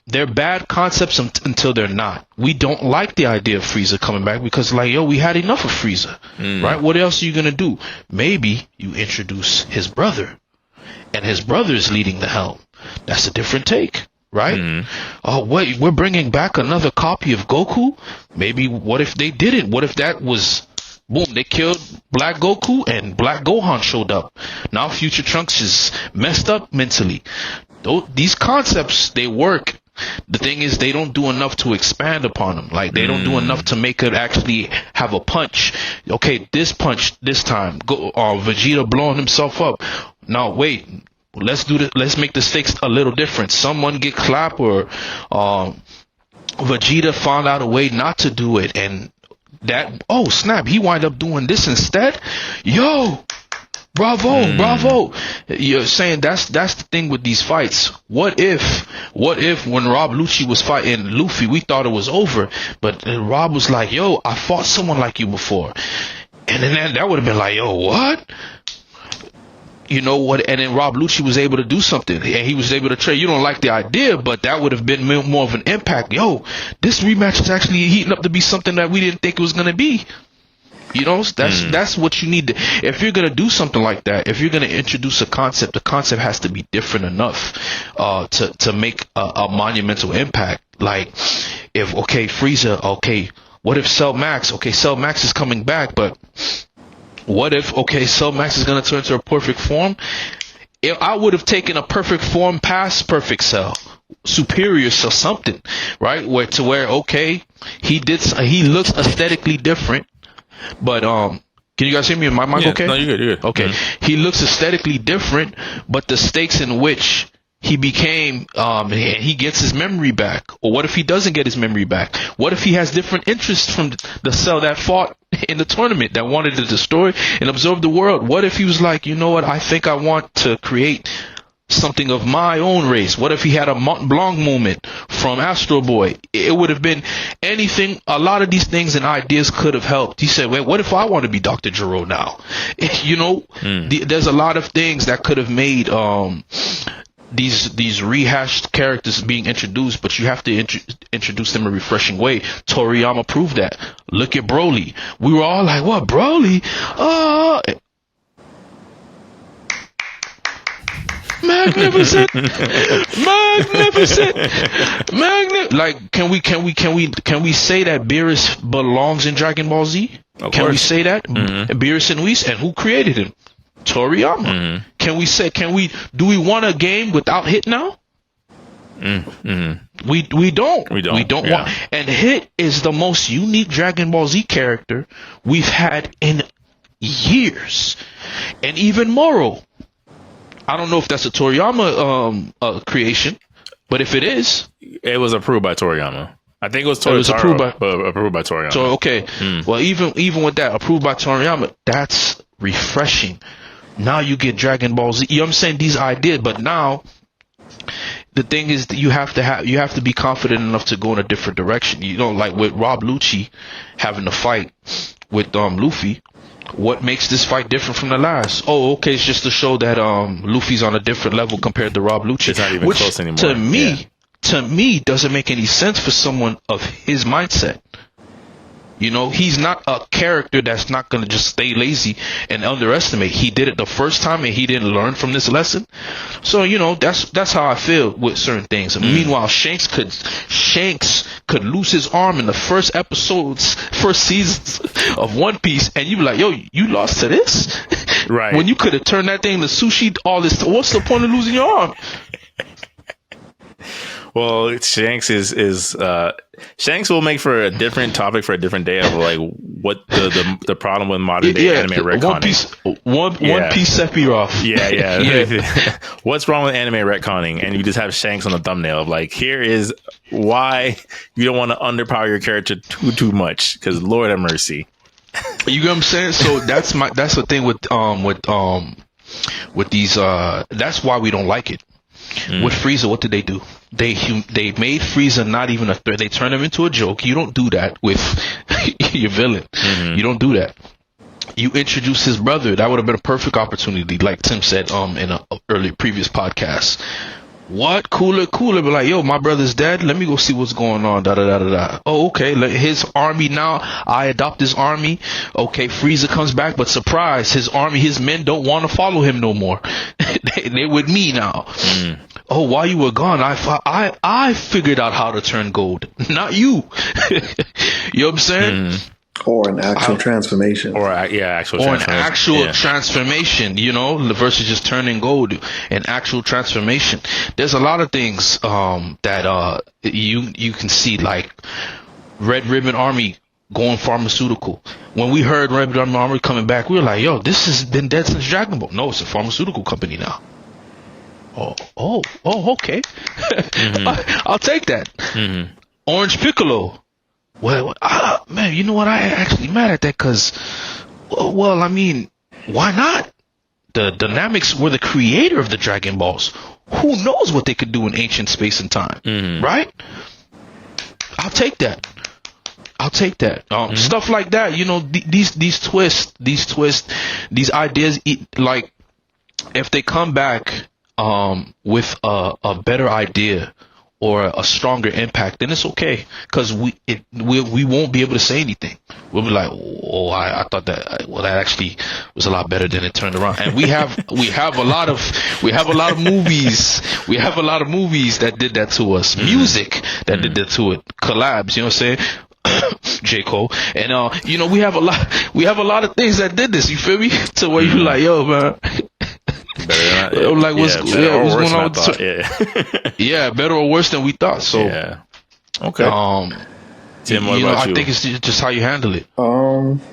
they're bad concepts until they're not. We don't like the idea of Frieza coming back because, we had enough of Frieza, right? What else are you gonna do? Maybe you introduce his brother, and his brother is leading the helm. That's a different take, right? Oh, wait, we're bringing back another copy of Goku? Maybe what if they didn't? What if that was, boom, they killed Black Goku and Black Gohan showed up. Now Future Trunks is messed up mentally. These concepts, they work. The thing is, they don't do enough to expand upon them. Like, they don't do enough to make it actually have a punch. Okay, this punch this time. Vegeta blowing himself up. Now, wait. Let's do this. Let's make the stakes a little different. Someone get clapped, or Vegeta found out a way not to do it, and that. Oh snap! He wind up doing this instead. Yo. Bravo. You're saying that's the thing with these fights. What if when Rob Lucci was fighting Luffy, we thought it was over, but Rob was like, yo, I fought someone like you before. And then that would have been like, yo, what? You know what? And then Rob Lucci was able to do something, and he was able to trade. You don't like the idea, but that would have been more of an impact. Yo, this rematch is actually heating up to be something that we didn't think it was going to be. You know, that's what you need to, if you're going to do something like that, if you're going to introduce a concept, the concept has to be different enough to make a monumental impact. Like, if, okay, Frieza, okay, what if Cell Max? Okay, Cell Max is coming back, but what if, okay, Cell Max is going to turn into a perfect form? If I would have taken a perfect form past Perfect Cell, Superior Cell, something, right? Where, okay, he looks aesthetically different. But can you guys hear me? Am my mic okay? No, you're good. Okay. Mm-hmm. He looks aesthetically different, but the stakes in which he became, he gets his memory back. Or what if he doesn't get his memory back? What if he has different interests from the Cell that fought in the tournament, that wanted to destroy and absorb the world? What if he was like, you know what? I think I want to create something of my own race. What if he had a Mont Blanc moment from Astro Boy? It would have been anything. A lot of these things and ideas could have helped. He said, wait, what if I want to be Dr. Gero now? You know, there's a lot of things that could have made these rehashed characters being introduced, but you have to introduce them in a refreshing way. Toriyama proved that. Look at Broly. We were all like, what, Broly? Magnificent. Like, can we say that Beerus belongs in Dragon Ball Z? Can we say that? Beerus and Whis, and who created him? Toriyama. Do we want a game without Hit now? We don't want. And Hit is the most unique Dragon Ball Z character we've had in years. And even Moro, I don't know if that's a Toriyama creation, but if it is, it was approved by Toriyama. I think it was approved by Toriyama. So okay, well, even with that, approved by Toriyama, that's refreshing. Now you get Dragon Ball Z. You know what I'm saying? These ideas, but now the thing is that you have to be confident enough to go in a different direction. You know, like with Rob Lucci having to fight with Luffy. What makes this fight different from the last? Oh, okay, it's just to show that Luffy's on a different level compared to Rob Lucci. It's not even close anymore. To me, doesn't make any sense for someone of his mindset. You know, he's not a character that's not going to just stay lazy and underestimate. He did it the first time and he didn't learn from this lesson. So, you know, that's how I feel with certain things. Meanwhile, Shanks could lose his arm in the first seasons of One Piece, and you be like, yo, you lost to this? Right. When you could have turned that thing to sushi, all this, what's the point of losing your arm? Well, Shanks Shanks will make for a different topic for a different day of like what the problem with modern day anime retconning. One Piece Sephiroth. Yeah. What's wrong with anime retconning? And you just have Shanks on the thumbnail of like, here is why you don't want to underpower your character too much, because Lord have mercy. You get what I'm saying? So that's the thing with these. That's why we don't like it. With Frieza, what did they do? They made Frieza not even a threat. They turned him into a joke. You don't do that with your villain. You don't do that. You introduce his brother. That would have been a perfect opportunity, like Tim said in an early previous podcast. What? Cooler, but like, yo, my brother's dead. Let me go see what's going on. Oh, okay. His army now. I adopt his army. Okay, Frieza comes back, but surprise, his army, his men don't want to follow him no more. They're with me now. Oh, while you were gone, I figured out how to turn gold, not you. You know what I'm saying? Or an actual transformation. Transformation, you know, versus just turning gold. An actual transformation. There's a lot of things that you can see, like Red Ribbon Army going pharmaceutical. When we heard Red Ribbon Army coming back, we were like, yo, this has been dead since Dragon Ball. No, it's a pharmaceutical company now. Oh, okay. I'll take that. Orange Piccolo. Well, man, you know what? I actually mad at that because, well, I mean, why not? The Dynamics were the creator of the Dragon Balls. Who knows what they could do in ancient space and time, right? I'll take that. I'll take that. Stuff like that, you know, these twists, these ideas, like if they come back with a better idea or a stronger impact, then it's okay, because we won't be able to say anything. We'll be like, oh, I thought that, well, that actually was a lot better than it turned around. And we have a lot of movies that did that to us, music that did that to it, collabs, you know what I'm saying? J. Cole. And you know, we have a lot of things that did this, you feel me? To where you're like, yo, man, like what's going on with yeah, better or worse than we thought. So okay. Tim, what about you? I think it's just how you handle it.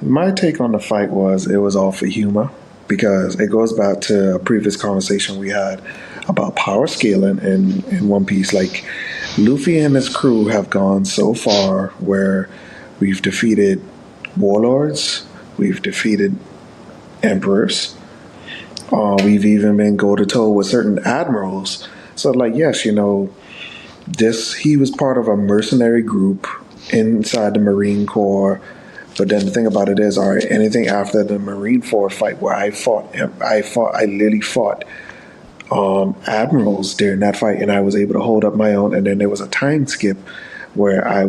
My take on the fight was it was all for humor, because it goes back to a previous conversation we had about power scaling in One Piece. Like, Luffy and his crew have gone so far where we've defeated warlords, we've defeated emperors, we've even been go to toe with certain admirals. So, like, yes, you know, he was part of a mercenary group inside the Marine Corps. But then the thing about it is, all right, anything after the Marine Corps fight where I literally fought admirals during that fight, and I was able to hold up my own. And then there was a time skip where I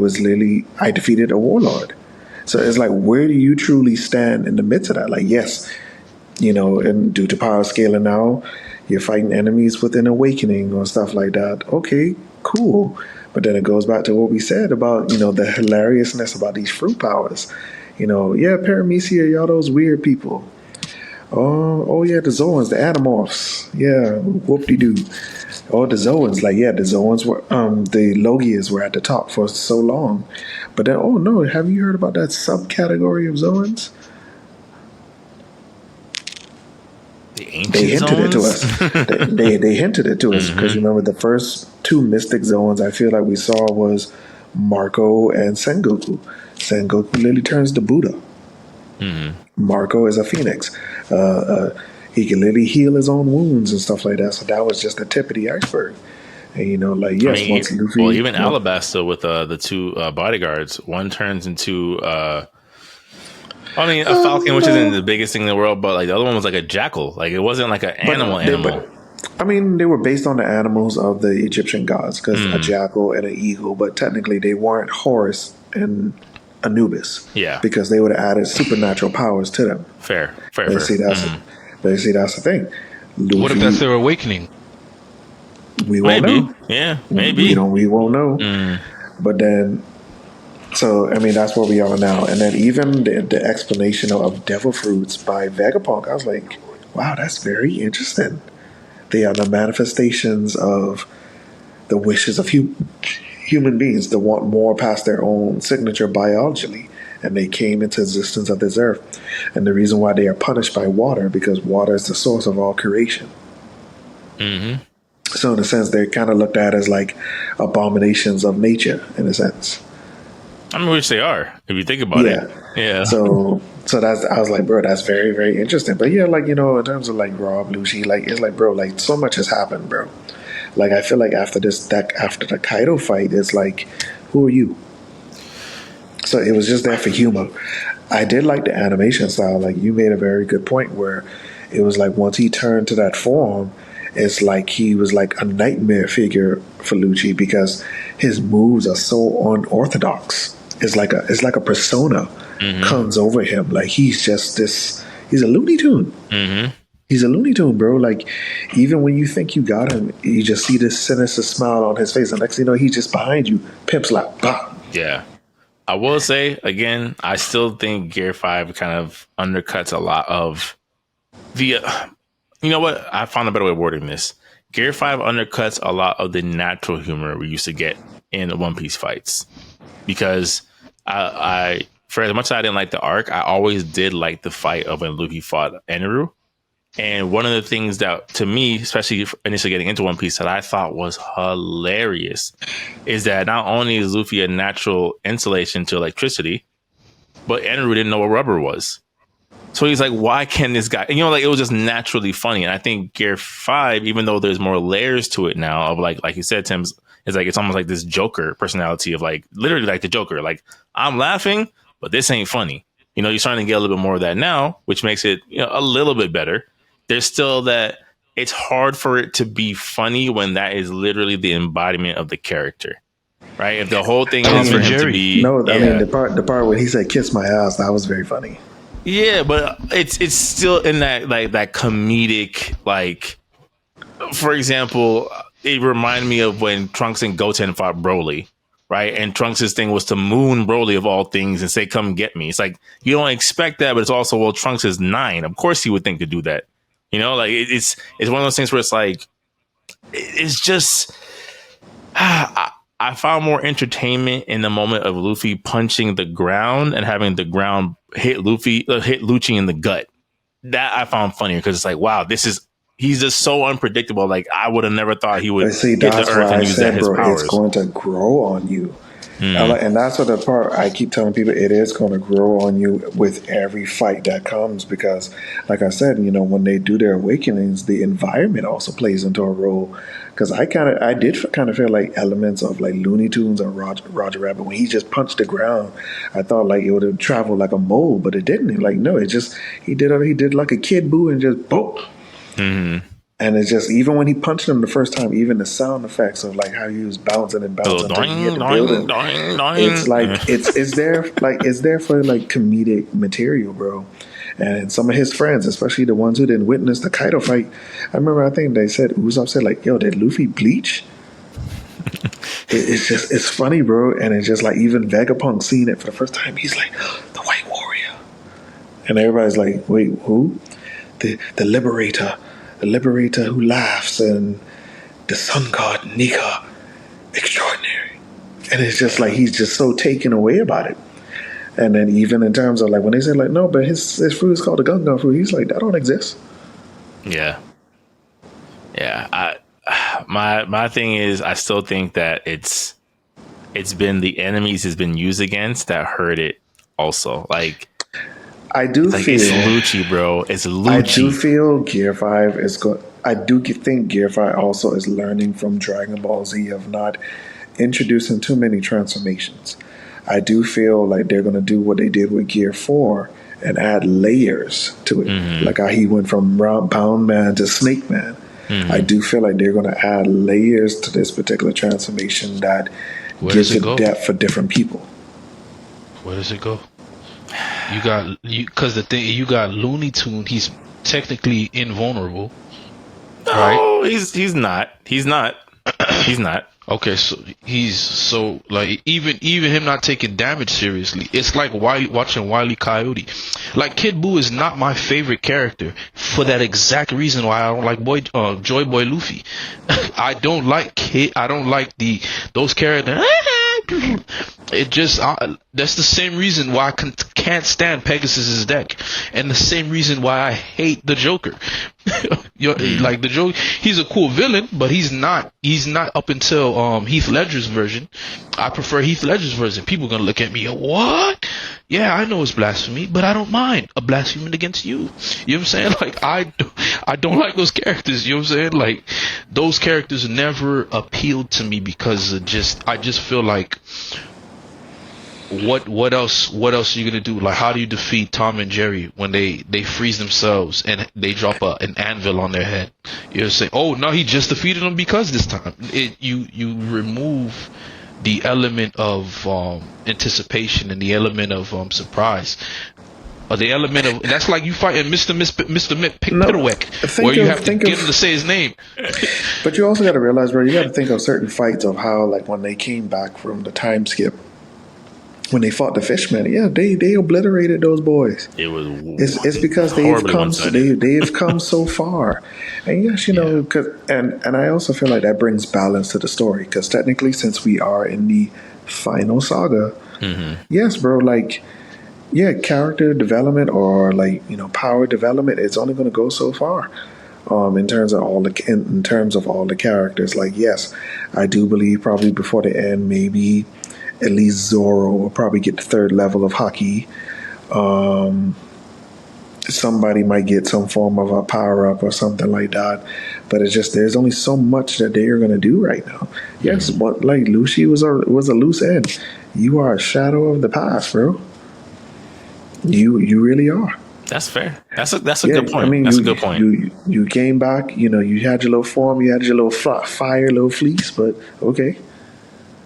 defeated a warlord. So it's like, where do you truly stand in the midst of that? Like, yes, you know, and due to power scaling now, you're fighting enemies with an awakening or stuff like that. Okay, cool. But then it goes back to what we said about, you know, the hilariousness about these fruit powers. You know, yeah, Paramecia, y'all those weird people. Oh yeah, the Zoans, the Animorphs. Yeah, whoop-de-doo. Oh, the Zoans, like, yeah, the Zoans were, the Logias were at the top for so long. But then, oh no, have you heard about that subcategory of Zoans? They hinted it to us. They hinted it to us, because you remember the first two Mystic Zones I feel like we saw was Marco and Sengoku. Sengoku literally turns to Buddha. Marco is a phoenix. He can literally heal his own wounds and stuff like that. So that was just the tip of the iceberg. And you know, like, yes, once Luffy, well, even Alabasta with the two bodyguards, one turns into a falcon, which isn't the biggest thing in the world, but like the other one was like a jackal. Like, it wasn't like an animal. I mean, they were based on the animals of the Egyptian gods, because a jackal and an eagle, but technically they weren't Horus and Anubis. Yeah. Because they would have added supernatural powers to them. Fair. See, that's the thing. Luffy, what if that's their awakening? We won't know. Yeah, maybe. We won't know. But then, so, I mean, that's where we are now. And then even the explanation of devil fruits by Vegapunk, I was like, wow, that's very interesting. They are the manifestations of the wishes of human beings to want more past their own signature biologically. And they came into existence of this earth. And the reason why they are punished by water, because water is the source of all creation. So in a sense, they're kind of looked at as like abominations of nature, in a sense. I mean, which they are, if you think about it. Yeah. So that's, I was like, bro, that's very, very interesting. But yeah, like, you know, in terms of like Rob, Lucy, like, it's like, bro, like, so much has happened, bro. Like, I feel like after the Kaido fight, it's like, who are you? So it was just there for humor. I did like the animation style. Like, you made a very good point where it was like, once he turned to that form, it's like he was like a nightmare figure for Lucci, because his moves are so unorthodox. It's like a persona comes over him. Like, he's just he's a Looney Tune. He's a Looney Tune, bro. Like, even when you think you got him, you just see this sinister smile on his face. And next thing you know, he's just behind you. Pimp slap. Bah. Yeah. I will say, again, I still think Gear 5 kind of undercuts a lot of the... you know what? I found a better way of wording this. Gear 5 undercuts a lot of the natural humor we used to get in One Piece fights. Because I for as much as I didn't like the arc, I always did like the fight of when Luffy fought Eneru. And one of the things that, to me, especially initially getting into One Piece, that I thought was hilarious is that not only is Luffy a natural insulation to electricity, but Eneru didn't know what rubber was. So he's like, why can this guy? And, you know, like, it was just naturally funny. And I think Gear 5, even though there's more layers to it now of like you said, Tim, it's It's like it's almost like this Joker personality of like literally like the Joker. Like I'm laughing, but this ain't funny. You know, you're starting to get a little bit more of that now, which makes it a little bit better. There's still that it's hard for it to be funny when that is literally the embodiment of the character, right? If the whole thing Tom is for and him to Jerry. be, No, I mean the part where he said "kiss my ass," that was very funny. yeah, but it's still in that like that comedic like. For example, it reminded me of when Trunks and Goten fought Broly, right? And Trunks' thing was to moon Broly of all things and say, "Come get me." It's like you don't expect that, but it's also, well, Trunks is 9. Of course, he would think to do that. You know, like it's one of those things where it's like it's just. I found more entertainment in the moment of Luffy punching the ground and having the ground hit Lucci in the gut. That I found funnier because it's like, wow, he's just so unpredictable. Like I would have never thought he would But see, hit the that's earth why and I use said, his bro, powers. it's going to grow on you. And that's what the part I keep telling people, it is going to grow on you with every fight that comes because, like I said, when they do their awakenings, the environment also plays into a role. Because I did kind of feel like elements of like Looney Tunes or Roger Rabbit when he just punched the ground. I thought like it would have traveled like a mole, but it didn't. Like no, it just he did like a kid boo and just boom. Mm-hmm. And it's just, even when he punched him the first time, even the sound effects of like how he was bouncing and bouncing until he hit the building, it's like it's there for like comedic material, bro. And some of his friends, especially the ones who didn't witness the Kaido fight, I think they said Usopp said like, "Yo, did Luffy bleach?" It's funny, bro. And it's just like even Vegapunk seeing it for the first time, he's like, "The White Warrior," and everybody's like, "Wait, who? The Liberator." The Liberator who laughs, and the Sun God Nika, extraordinary. And it's just like he's just so taken away about it. And then even in terms of like when they say like no, but his fruit is called the Gun fruit, he's like that don't exist. Yeah. My thing is I still think that it's been the enemies has been used against that hurt it also. Like I do feel it's Lucci, bro. It's Lucci. I do feel Gear 5 is good. I do think Gear 5 also is learning from Dragon Ball Z of not introducing too many transformations. I do feel like they're going to do what they did with Gear 4 and add layers to it. Mm-hmm. Like how he went from Bound Man to Snake Man. Mm-hmm. I do feel like they're going to add layers to this particular transformation that gives it depth for different people. Where does it go? You got you got Looney Tune. He's technically invulnerable, right? Oh, he's not. He's not. Okay, so like even him not taking damage seriously, it's like watching Wile E. Coyote. Like Kid Buu is not my favorite character for that exact reason why I don't like Joy Boy Luffy. I don't like those characters. It just that's the same reason why I can't stand Pegasus's deck, and the same reason why I hate the Joker. Like the Joker, he's a cool villain, but he's not up until Heath Ledger's version. I prefer Heath Ledger's version. People are gonna look at me, what? Yeah, I know it's blasphemy, but I don't mind a blasphemy against you. You know what I'm saying? Like I don't like those characters. You know what I'm saying? Like those characters never appealed to me because I just feel like what else are you gonna do? Like how do you defeat Tom and Jerry when they freeze themselves and they drop an anvil on their head? You say, oh no, he just defeated them because this time you remove the element of anticipation and the element of surprise. Or the element of that's like you fighting Mr. Pitterwick, where you have to get him to say his name. But you also got to realize, bro, you got to think of certain fights of how, like when they came back from the time skip, when they fought the Fishmen, yeah, they obliterated those boys. It was it's because they've come so far, and yes, because and I also feel like that brings balance to the story because technically, since we are in the final saga, yes, bro, like. Yeah, character development or power development, it's only going to go so far. In terms of all the characters, like yes, I do believe probably before the end, maybe at least Zoro will probably get the 3rd level of Haki. Somebody might get some form of a power up or something like that. But it's just there's only so much that they are going to do right now. Yes, but like Lucy was a loose end. You are a shadow of the past, bro. You really are. That's fair. That's a good point. I mean, that's a good point. You came back. You know, you had your little form. You had your little fire, little fleece. But okay,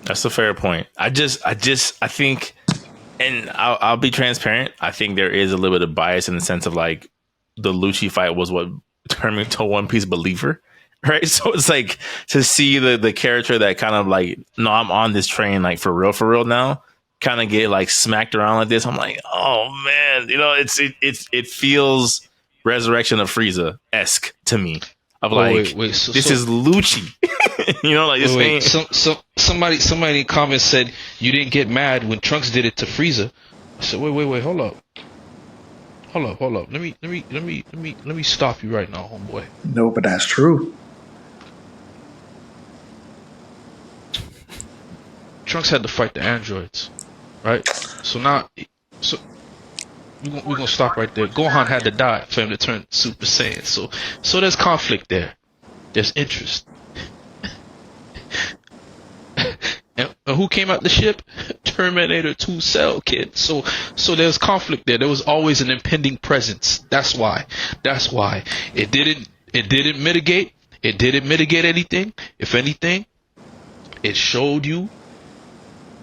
that's a fair point. I think, and I'll be transparent. I think there is a little bit of bias in the sense of like the Lucci fight was what turned me to a One Piece believer, right? So it's like to see the character that kind of like, no, I'm on this train like for real now, kind of get like smacked around like this. I'm like, oh man, you know, it feels Resurrection of Frieza esque to me. Of like, this is Lucci, you know, like this ain't. Somebody in the comments said you didn't get mad when Trunks did it to Frieza. I said, wait, hold up. Let me stop you right now, homeboy. No, but that's true. Trunks had to fight the androids, right? So we're gonna stop right there. Gohan had to die for him to turn Super Saiyan. So there's conflict there. There's interest. And who came out the ship? Terminator 2 Cell Kid. So there's conflict there. There was always an impending presence. That's why it didn't mitigate. It didn't mitigate anything. If anything, it showed you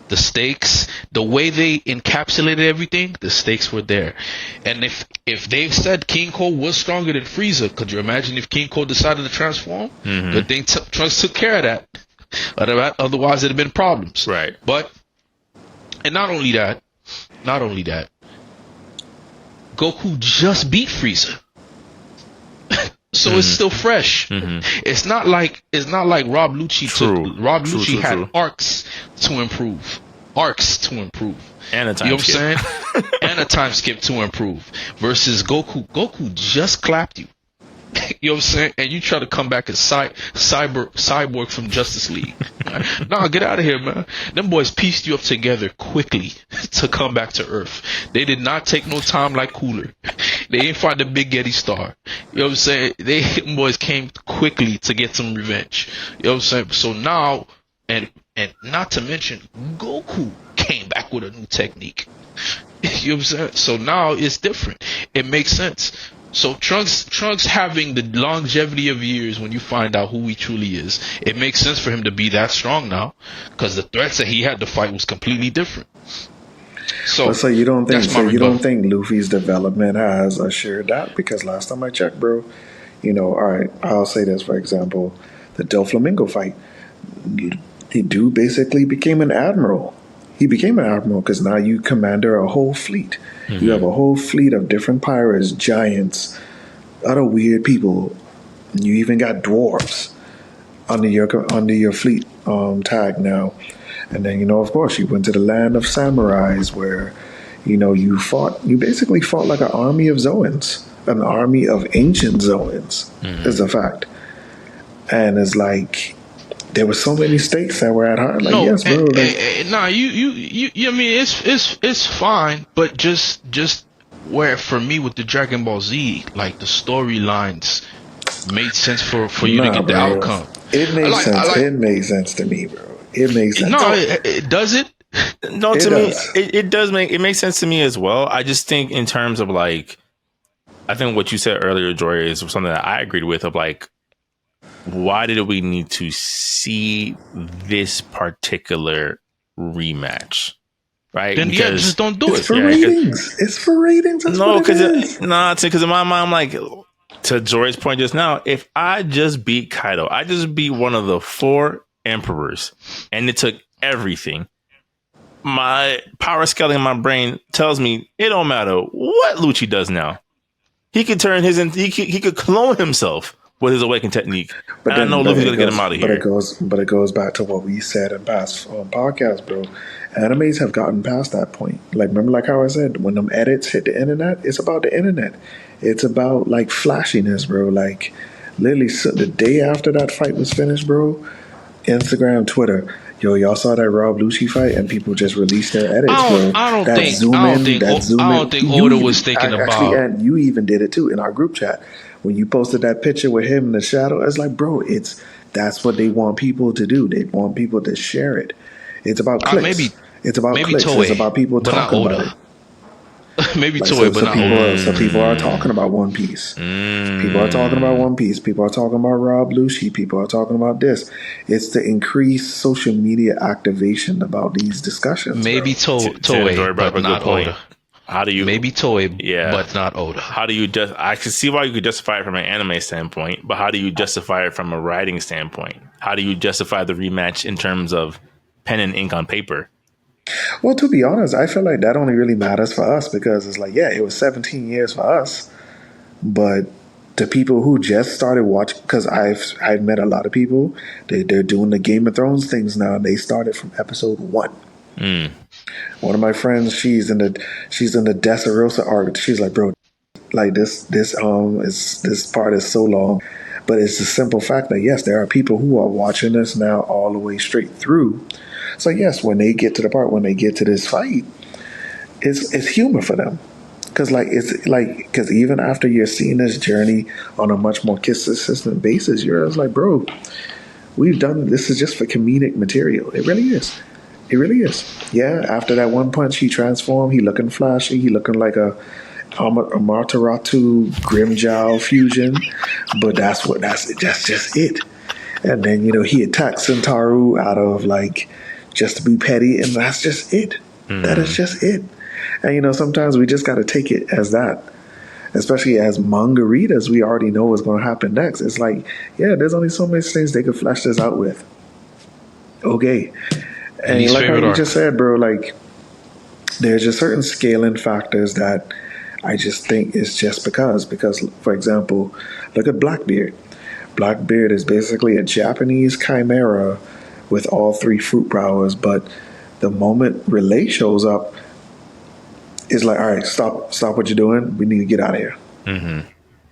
the stakes, the way they encapsulated everything. The stakes were there. And if they said King Cole was stronger than Frieza, could you imagine if King Cole decided to transform? Mm-hmm. Good thing Trunks took care of that. Otherwise, it'd have been problems. Right. But, and not only that, Goku just beat Frieza. So it's still fresh. Mm-hmm. It's not like Rob Lucci had arcs to improve. And a time you know skip. what I'm saying? And a time skip to improve. Versus Goku just clapped you. You know what I'm saying? And you try to come back as Cyborg from Justice League. Nah, get out of here, man. Them boys pieced you up together quickly to come back to Earth. They did not take no time like Cooler. They ain't find the Big Getty Star. You know what I'm saying? Them boys came quickly to get some revenge. You know what I'm saying? So now, and not to mention, Goku came back with a new technique. You know what I'm saying? So now it's different. It makes sense. So Trunks having the longevity of years when you find out who he truly is, it makes sense for him to be that strong now, because the threats that he had to fight was completely different. So you don't think Luffy's development has assured that? Because last time I checked, bro, you know, all right, I'll say this for example, the Doflamingo fight, the dude basically became an admiral. He became an admiral because now you commander a whole fleet. Mm-hmm. You have a whole fleet of different pirates, giants, other weird people. You even got dwarves under your fleet tag now. And then, you know, of course, you went to the land of samurais where, you know, you basically fought like an army of Zoans, an army of ancient Zoans, is a fact. And it's like, there were so many stakes that were at heart. Like, yes, bro. You. I mean, it's fine, but just where for me with the Dragon Ball Z, like the storylines made sense for you to get the outcome. It made sense. It made sense to me, bro. It makes sense. No, it does it. No, to me, it does make sense to me as well. I just think in terms of like, I think what you said earlier, Joy, is something that I agreed with. Of like, why did we need to see this particular rematch? Right? Then because just don't do it. It's for ratings. It's for ratings. No, because in my mind, I'm like, to Joy's point just now, if I just beat Kaido, I just beat one of the 4 emperors, and it took everything. My power scaling in my brain tells me it don't matter what Lucci does now. He could turn he could clone himself with his awakened technique. But I know Luffy's gonna get him out of here. But it goes back to what we said in past podcasts, bro. Animes have gotten past that point. Like, remember, like how I said, when them edits hit the internet, it's about the internet. It's about like flashiness, bro. Like, literally, the day after that fight was finished, bro, Instagram, Twitter, yo, y'all saw that Rob Lucci fight, and people just released their edits, bro. I don't think Oda was thinking about. And you even did it too in our group chat. when you posted that picture with him in the shadow, it's like, bro, that's what they want people to do. They want people to share it. It's about clicks. Maybe It's about clicks. It's Toei, about people but not talking about Oda. it. Maybe Like Toei, but not Oda. so people are talking about One Piece. People are talking about One Piece. People are talking about Rob Lucci. People are talking about this. It's the increased social media activation about these discussions. Maybe Toei, but not Oda. How do you maybe Toei, yeah, but not Oda? How do you just? I can see why you could justify it from an anime standpoint, but how do you justify it from a writing standpoint? How do you justify the rematch in terms of pen and ink on paper? Well, to be honest, I feel like that only really matters for us because it's like, yeah, it was 17 years for us, but the people who just started watching, because I've met a lot of people, they're doing the Game of Thrones things now. They started from episode 1. One of my friends, she's in the Dressrosa arc. She's like, bro, like this part is so long, but it's the simple fact that yes, there are people who are watching this now all the way straight through. So yes, when they get to the part when they get to this fight, it's humor for them. Because even after you're seeing this journey on a much more consistent basis, you're just like, bro, we've done this is just for comedic material. It really is. It really is. Yeah, after that one punch, he transformed. He looking flashy. He looking like a Amaterasu Grimjow fusion. But that's just it. And then, he attacked Centauru out of just to be petty, and that's just it. That is just it. And sometimes we just got to take it as that. Especially as manga readers, we already know what's going to happen next. It's like, yeah, there's only so many things they could flesh this out with. Okay. And like how you just said, bro, there's just certain scaling factors that I just think is just because, for example, look at Blackbeard. Blackbeard is basically a Japanese chimera with all 3 fruit powers, but the moment Relay shows up, it's like, all right, stop what you're doing. We need to get out of here.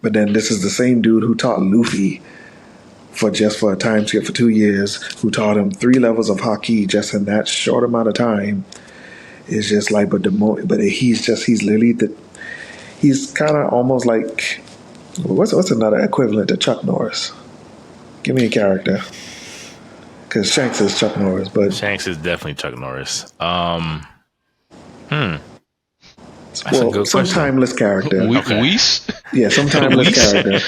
But then this is the same dude who taught Luffy for a time skip for 2 years, who taught him 3 levels of haki just in that short amount of time. It's just like, he's literally he's kind of almost like, what's another equivalent to Chuck Norris? Give me a character. Because Shanks is Chuck Norris, but Shanks is definitely Chuck Norris. Some timeless character. Whis? Yeah, some timeless character.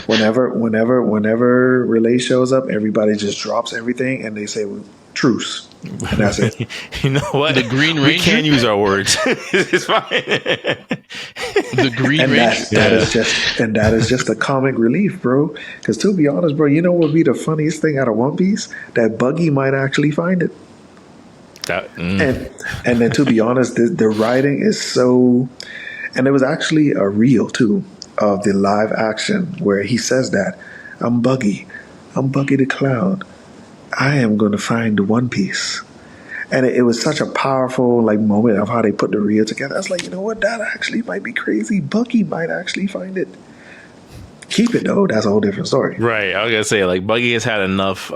Whenever Relay shows up, everybody just drops everything and they say truce. And that's it. You know what? The Green Ranger? We can't use our words. It's fine. The Green Ranger? That is just a comic relief, bro. Because to be honest, bro, you know what would be the funniest thing out of One Piece? That Buggy might actually find it. And then to be honest, the writing is so, and it was actually a reel too of the live action where he says that I'm Buggy the Clown, I am going to find the One Piece. And it was such a powerful moment of how they put the reel together. I was like, you know what, that actually might be crazy. Buggy might actually find it. Keep it though, that's a whole different story. Right. I was gonna say Buggy has had enough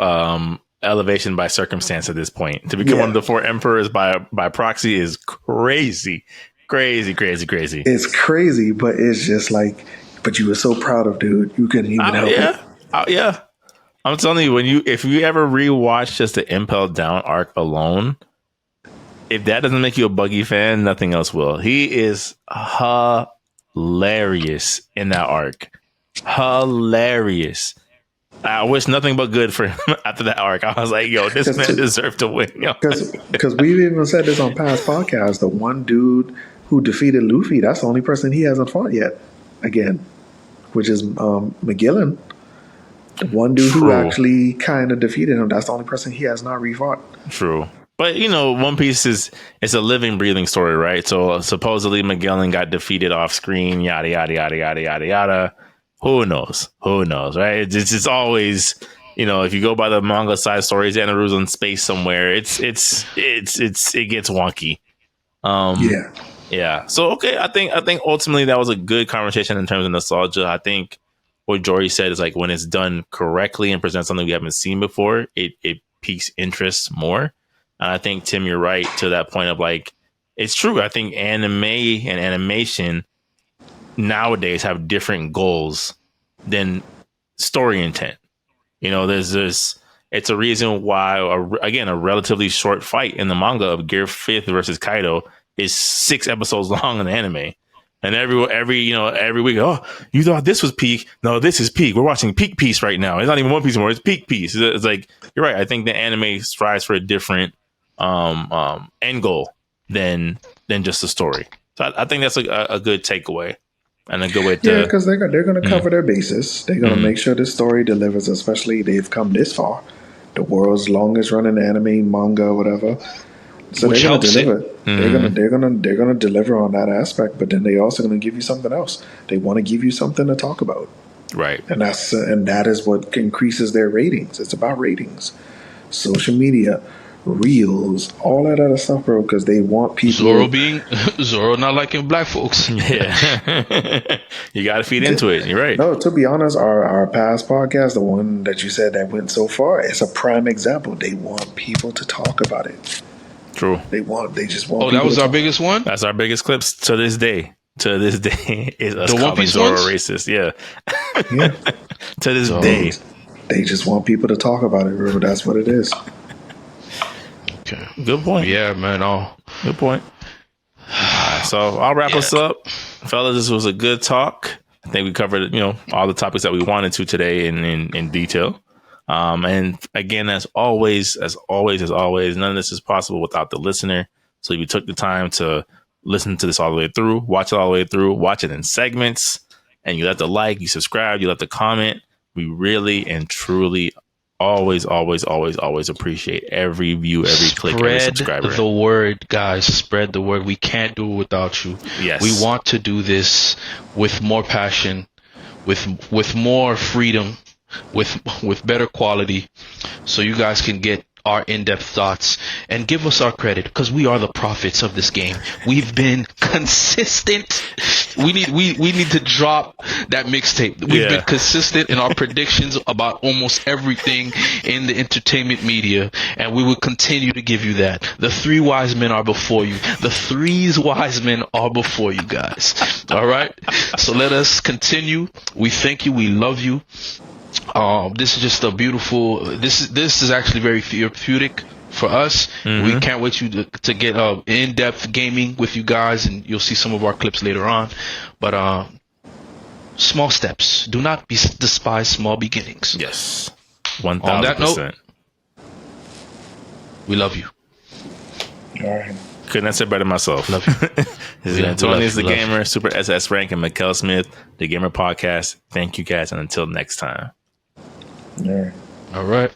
elevation by circumstance at this point. To become one of the 4 emperors by proxy is crazy. It's crazy, but it's just but you were so proud of dude, you couldn't even help it. Yeah. I'm telling you, if you ever rewatch just the Impel Down arc alone, if that doesn't make you a Buggy fan, nothing else will. He is hilarious in that arc. Hilarious. I wish nothing but good for him after that arc. I was like, yo, this man deserved to win. Because we've even said this on past podcasts. The one dude who defeated Luffy, that's the only person he hasn't fought yet again, which is McGillen. One dude who actually kind of defeated him, that's the only person he has not refought. True. But, One Piece is a living, breathing story, right? So supposedly Magellan got defeated off screen, yada, yada, yada, yada, yada, yada. Who knows, right? It's just always, if you go by the manga side stories, Anaru's in space somewhere. It gets wonky. Yeah. So, okay. I think ultimately that was a good conversation in terms of nostalgia. I think what Jory said is when it's done correctly and presents something we haven't seen before, it piques interest more. And I think, Tim, you're right to that point of it's true. I think anime and animation nowadays have different goals than story intent. You know, there's this. It's a reason why, again, a relatively short fight in the manga of Gear 5th versus Kaido is 6 episodes long in the anime. And every week, oh, you thought this was peak? No, this is peak. We're watching Peak Piece right now. It's not even One Piece anymore. It's Peak Piece. It's like, you're right. I think the anime strives for a different end goal than just the story. So I think that's a good takeaway and a good way to. Yeah, because they're going to cover their bases. They're going to make sure this story delivers. Especially they've come this far, the world's longest running anime, manga, whatever. So Which they're going to helps deliver. it. They're going to deliver on that aspect. But then they also going to give you something else. They want to give you something to talk about, Right. and that is what increases their ratings. It's about ratings, social media, reels, all that other stuff, bro. Because they want people. Zoro not liking black folks. Yeah. You got to feed into it. You're right. No, to be honest, our past podcast, the one that you said that went so far, it's a prime example. They want people to talk about it. True. They just want. Oh, that was our biggest one. That's our biggest clips to this day. To this day, is us The One calling Piece Zoro ones? racist. Yeah. Yeah. To this day. They just want people to talk about it, bro. That's what it is. Okay. Good point. Yeah, man. Good point. So I'll wrap us up, fellas. This was a good talk. I think we covered, all the topics that we wanted to today in detail. And again, as always, none of this is possible without the listener. So if you took the time to listen to this all the way through, watch it all the way through, watch it in segments, and you left a like, you subscribe, you left a comment, we really and truly always appreciate every view, every click, every subscriber. Spread the word, guys. Spread the word. We can't do it without you. Yes. We want to do this with more passion, with more freedom, with better quality, so you guys can get our in-depth thoughts and give us our credit, because we are the prophets of this game. We've been consistent. We need to drop that mixtape. We've been consistent in our predictions about almost everything in the entertainment media, and we will continue to give you that. The 3 wise men are before you. The 3 wise men are before you, guys. All right. So let us continue. We thank you. We love you. This is just a beautiful. This is actually very therapeutic for us. We can't wait to get in-depth gaming with you guys, and you'll see some of our clips later on. But small steps. Do not despise small beginnings. Yes, 1000%. On that note, we love you. All right. Couldn't have said better myself. Love you. This is Antonius the Gamer, Super SS Rank, and Mikkel Smith, the Gamer Podcast. Thank you guys, and until next time. All right. All right.